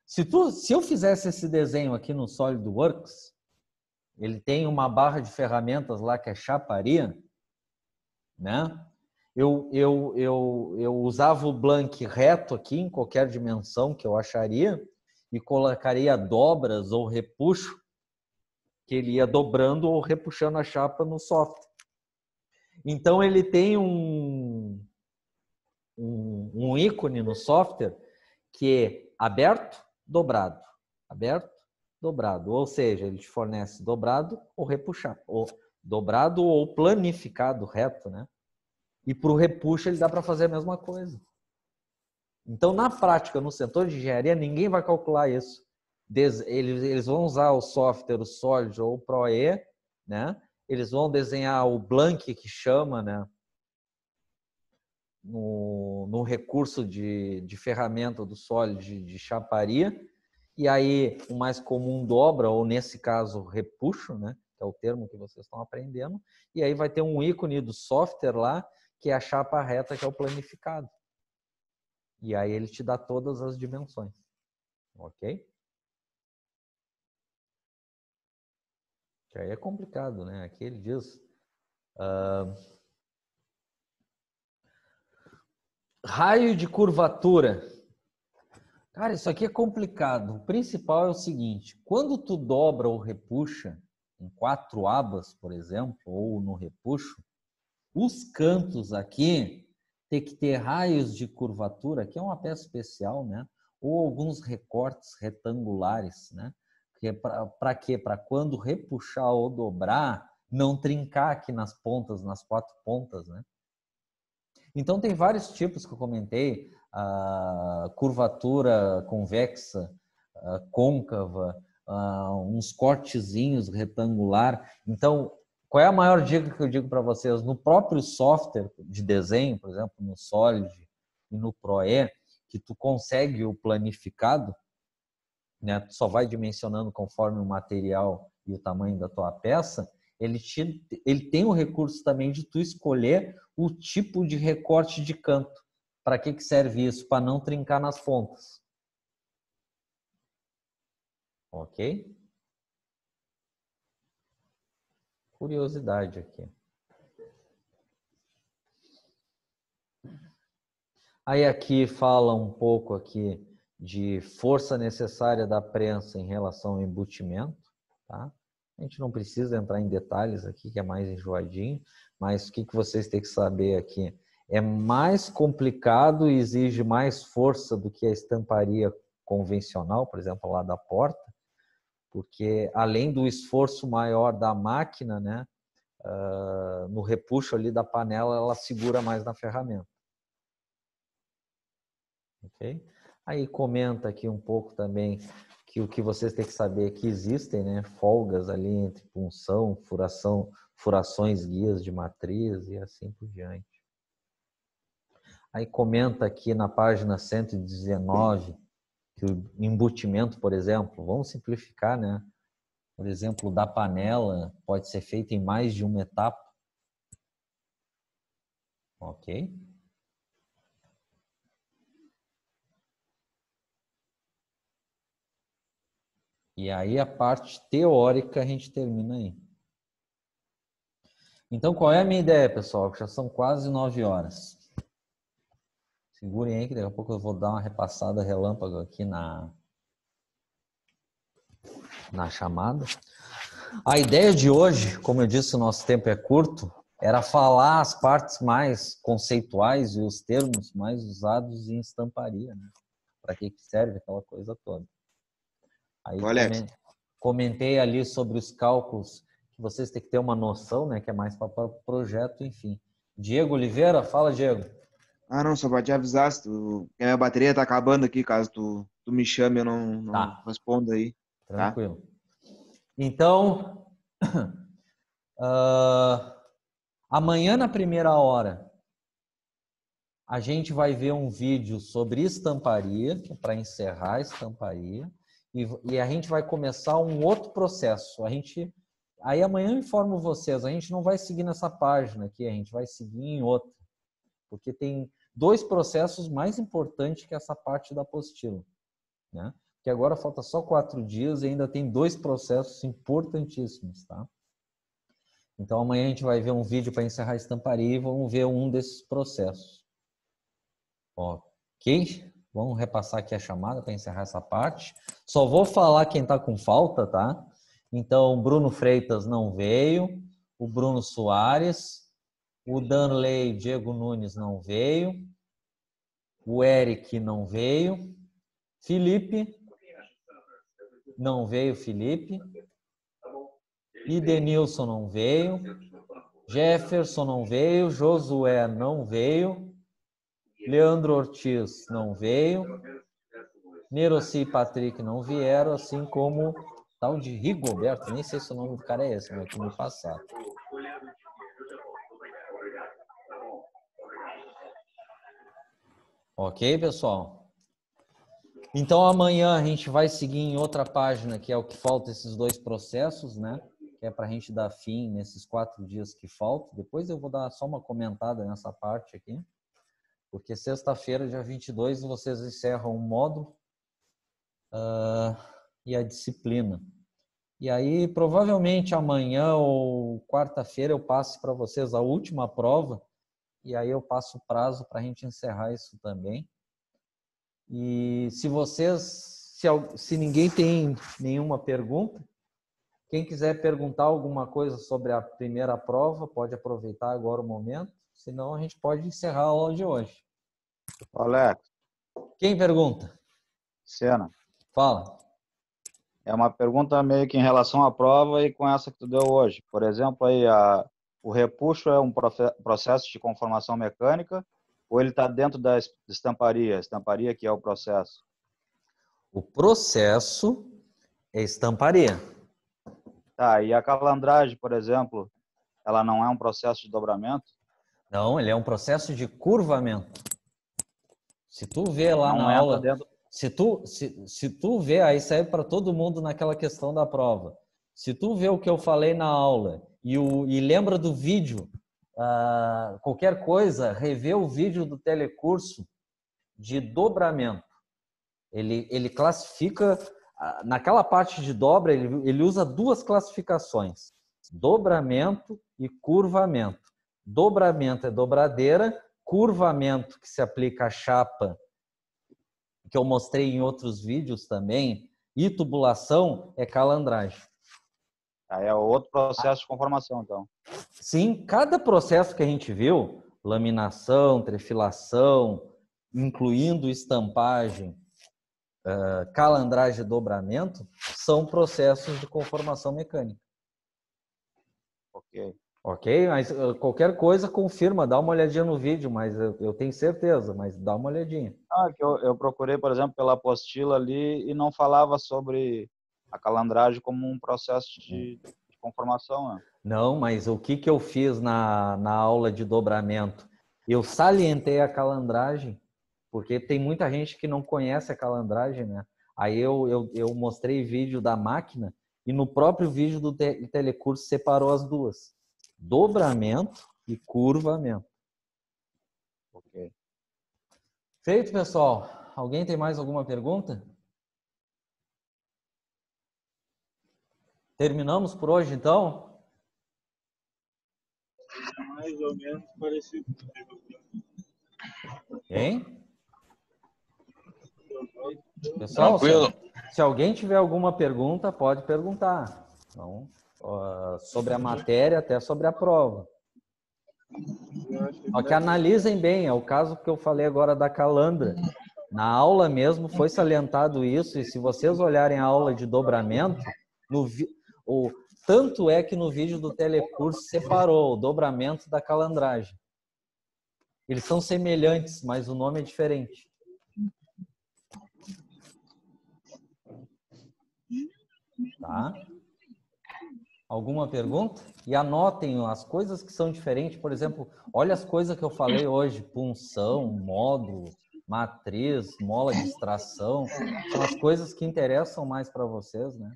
Se eu fizesse esse desenho aqui no SolidWorks, ele tem uma barra de ferramentas lá que é chaparia, né? Eu usava o blank reto aqui em qualquer dimensão que eu acharia e colocaria dobras ou repuxo, que ele ia dobrando ou repuxando a chapa no software. Então ele tem um ícone no software que é aberto, dobrado, aberto, dobrado. Ou seja, ele te fornece dobrado ou repuxado, ou dobrado ou planificado reto, né? E para o repuxo ele dá para fazer a mesma coisa. Então, na prática, no setor de engenharia, ninguém vai calcular isso. Eles vão usar o software, o Solid ou o ProE, né? Eles vão desenhar o blank que chama, né? No recurso de ferramenta do Solid de chaparia. E aí, o mais comum dobra, ou nesse caso, repuxo, né? Que é o termo que vocês estão aprendendo. E aí vai ter um ícone do software lá, que é a chapa reta, que é o planificado. E aí ele te dá todas as dimensões. Ok? Que aí é complicado, né? Aqui ele diz... raio de curvatura. Cara, isso aqui é complicado. O principal é o seguinte. Quando tu dobra ou repuxa em 4 abas, por exemplo, ou no repuxo, os cantos aqui tem que ter raios de curvatura, que é uma peça especial, né? Ou alguns recortes retangulares, né? Que é para quê? Para quando repuxar ou dobrar, não trincar aqui nas pontas, nas 4 pontas, né? Então tem vários tipos que eu comentei, a curvatura convexa, côncava, uns cortezinhos retangular. Então, qual é a maior dica que eu digo para vocês? No próprio software de desenho, por exemplo, no Solid e no ProE, que tu consegue o planificado, né? Tu só vai dimensionando conforme o material e o tamanho da tua peça, ele tem o recurso também de tu escolher o tipo de recorte de canto. Para que serve isso? Para não trincar nas pontas. Ok? Curiosidade aqui. Aí aqui fala um pouco aqui de força necessária da prensa em relação ao embutimento, tá? A gente não precisa entrar em detalhes aqui, que é mais enjoadinho, mas o que vocês têm que saber aqui? É mais complicado e exige mais força do que a estamparia convencional, por exemplo, lá da porta, porque além do esforço maior da máquina, né, no repuxo ali da panela, ela segura mais na ferramenta. Ok? Aí comenta aqui um pouco também que o que vocês têm que saber é que existem, né, folgas ali entre punção, furações, guias de matriz e assim por diante. Aí comenta aqui na página 119 que o embutimento, por exemplo, vamos simplificar, né? Por exemplo, da panela pode ser feito em mais de uma etapa. Ok? E aí a parte teórica a gente termina aí. Então, qual é a minha ideia, pessoal? Já são quase 9 horas. Segurem aí que daqui a pouco eu vou dar uma repassada relâmpago aqui na chamada. A ideia de hoje, como eu disse, o nosso tempo é curto, era falar as partes mais conceituais e os termos mais usados em estamparia, né? Para que serve aquela coisa toda. Aí comentei ali sobre os cálculos, que vocês têm que ter uma noção, né? Que é mais para projeto, enfim. Diego Oliveira, fala, Diego. Ah, não, só para te avisar, se tu... a minha bateria tá acabando aqui, caso tu me chame, eu não Tá. respondo aí. Tranquilo. Tá? Então, amanhã na primeira hora, a gente vai ver um vídeo sobre estamparia, que é para encerrar a estamparia, e a gente vai começar um outro processo. Aí amanhã eu informo vocês, a gente não vai seguir nessa página aqui, a gente vai seguir em outra, porque tem 2 processos mais importantes que essa parte da apostila, né? Que agora falta só 4 dias e ainda tem 2 processos importantíssimos, tá? Então amanhã a gente vai ver um vídeo para encerrar a estamparia e vamos ver um desses processos. Ok? Vamos repassar aqui a chamada para encerrar essa parte. Só vou falar quem está com falta, tá? Então, Bruno Freitas não veio, o Bruno Soares, o Danley Diego Nunes não veio, o Eric não veio, Felipe não veio, Felipe, Idenilson não veio, Jefferson não veio, Josué não veio, Leandro Ortiz não veio, Neroci e Patrick não vieram, assim como tal de Rigoberto, nem sei se o nome do cara é esse, mas que me passaram. Ok, pessoal? Então amanhã a gente vai seguir em outra página, que é o que falta esses 2 processos, né? Que é para a gente dar fim nesses 4 dias que faltam. Depois eu vou dar só uma comentada nessa parte aqui, porque sexta-feira, dia 22, vocês encerram o módulo e a disciplina. E aí, provavelmente amanhã ou quarta-feira eu passo para vocês a última prova, e aí eu passo o prazo para a gente encerrar isso também. E se ninguém tem nenhuma pergunta, quem quiser perguntar alguma coisa sobre a primeira prova, pode aproveitar agora o momento, senão a gente pode encerrar a aula de hoje. Alex. Quem pergunta? Sena. Fala. É uma pergunta meio que em relação à prova e com essa que tu deu hoje. Por exemplo, aí o repuxo é um processo de conformação mecânica ou ele está dentro da estamparia? A estamparia que é o processo. O processo é estamparia. Tá, e a calandragem, por exemplo, ela não é um processo de dobramento? Não, ele é um processo de curvamento. Se tu vê lá na aula, se tu vê, aí serve para todo mundo naquela questão da prova. Se tu vê o que eu falei na aula e lembra do vídeo, qualquer coisa, revê o vídeo do telecurso de dobramento. Ele classifica, naquela parte de dobra, ele usa 2 classificações, dobramento e curvamento. Dobramento é dobradeira, curvamento que se aplica à chapa, que eu mostrei em outros vídeos também, e tubulação é calandragem. Aí é outro processo de conformação, então. Sim, cada processo que a gente viu, laminação, trefilação, incluindo estampagem, calandragem e dobramento, são processos de conformação mecânica. Ok? Mas qualquer coisa confirma, dá uma olhadinha no vídeo, mas eu tenho certeza, mas dá uma olhadinha. Que eu procurei, por exemplo, pela apostila ali e não falava sobre a calandragem como um processo de conformação, né? Não, mas o que eu fiz na aula de dobramento? Eu salientei a calandragem, porque tem muita gente que não conhece a calandragem, né? Aí eu mostrei vídeo da máquina e no próprio vídeo do telecurso separou as duas. Dobramento e curvamento. Ok. Feito, pessoal. Alguém tem mais alguma pergunta? Terminamos por hoje, então? Mais ou menos parecido. Hein? Pessoal, Tranquilo. se alguém tiver alguma pergunta, pode perguntar. Então, sobre a matéria, até sobre a prova. Só que analisem bem, é o caso que eu falei agora da calandra. Na aula mesmo foi salientado isso, e se vocês olharem a aula de dobramento, tanto é que no vídeo do telecurso separou o dobramento da calandragem. Eles são semelhantes, mas o nome é diferente. Tá? Alguma pergunta? E anotem as coisas que são diferentes. Por exemplo, olha as coisas que eu falei hoje. Punção, módulo, matriz, mola de extração. São as coisas que interessam mais para vocês, né?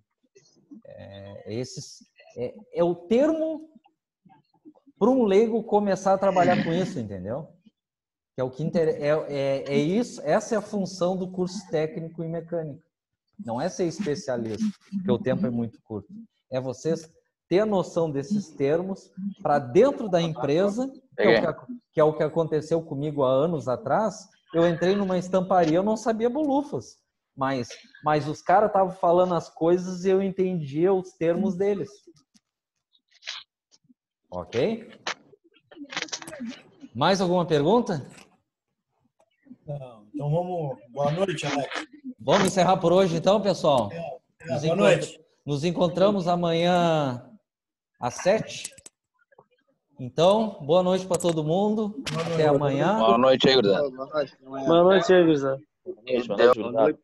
É o termo para um leigo começar a trabalhar com isso, entendeu? Que é o que isso. Essa é a função do curso técnico em mecânica. Não é ser especialista, porque o tempo é muito curto. É vocês ter a noção desses termos para dentro da empresa, que é o que aconteceu comigo há anos atrás. Eu entrei numa estamparia, eu não sabia bolufas, mas os caras estavam falando as coisas e eu entendia os termos deles. Ok? Mais alguma pergunta? Não. Então vamos. Boa noite, Alex. Vamos encerrar por hoje, então, pessoal? Boa noite. Nos encontramos amanhã às 7. Então, boa noite para todo mundo. Até amanhã. Boa noite aí, gurizada. Boa noite. Boa noite aí, gurizada. Boa noite, gurizada.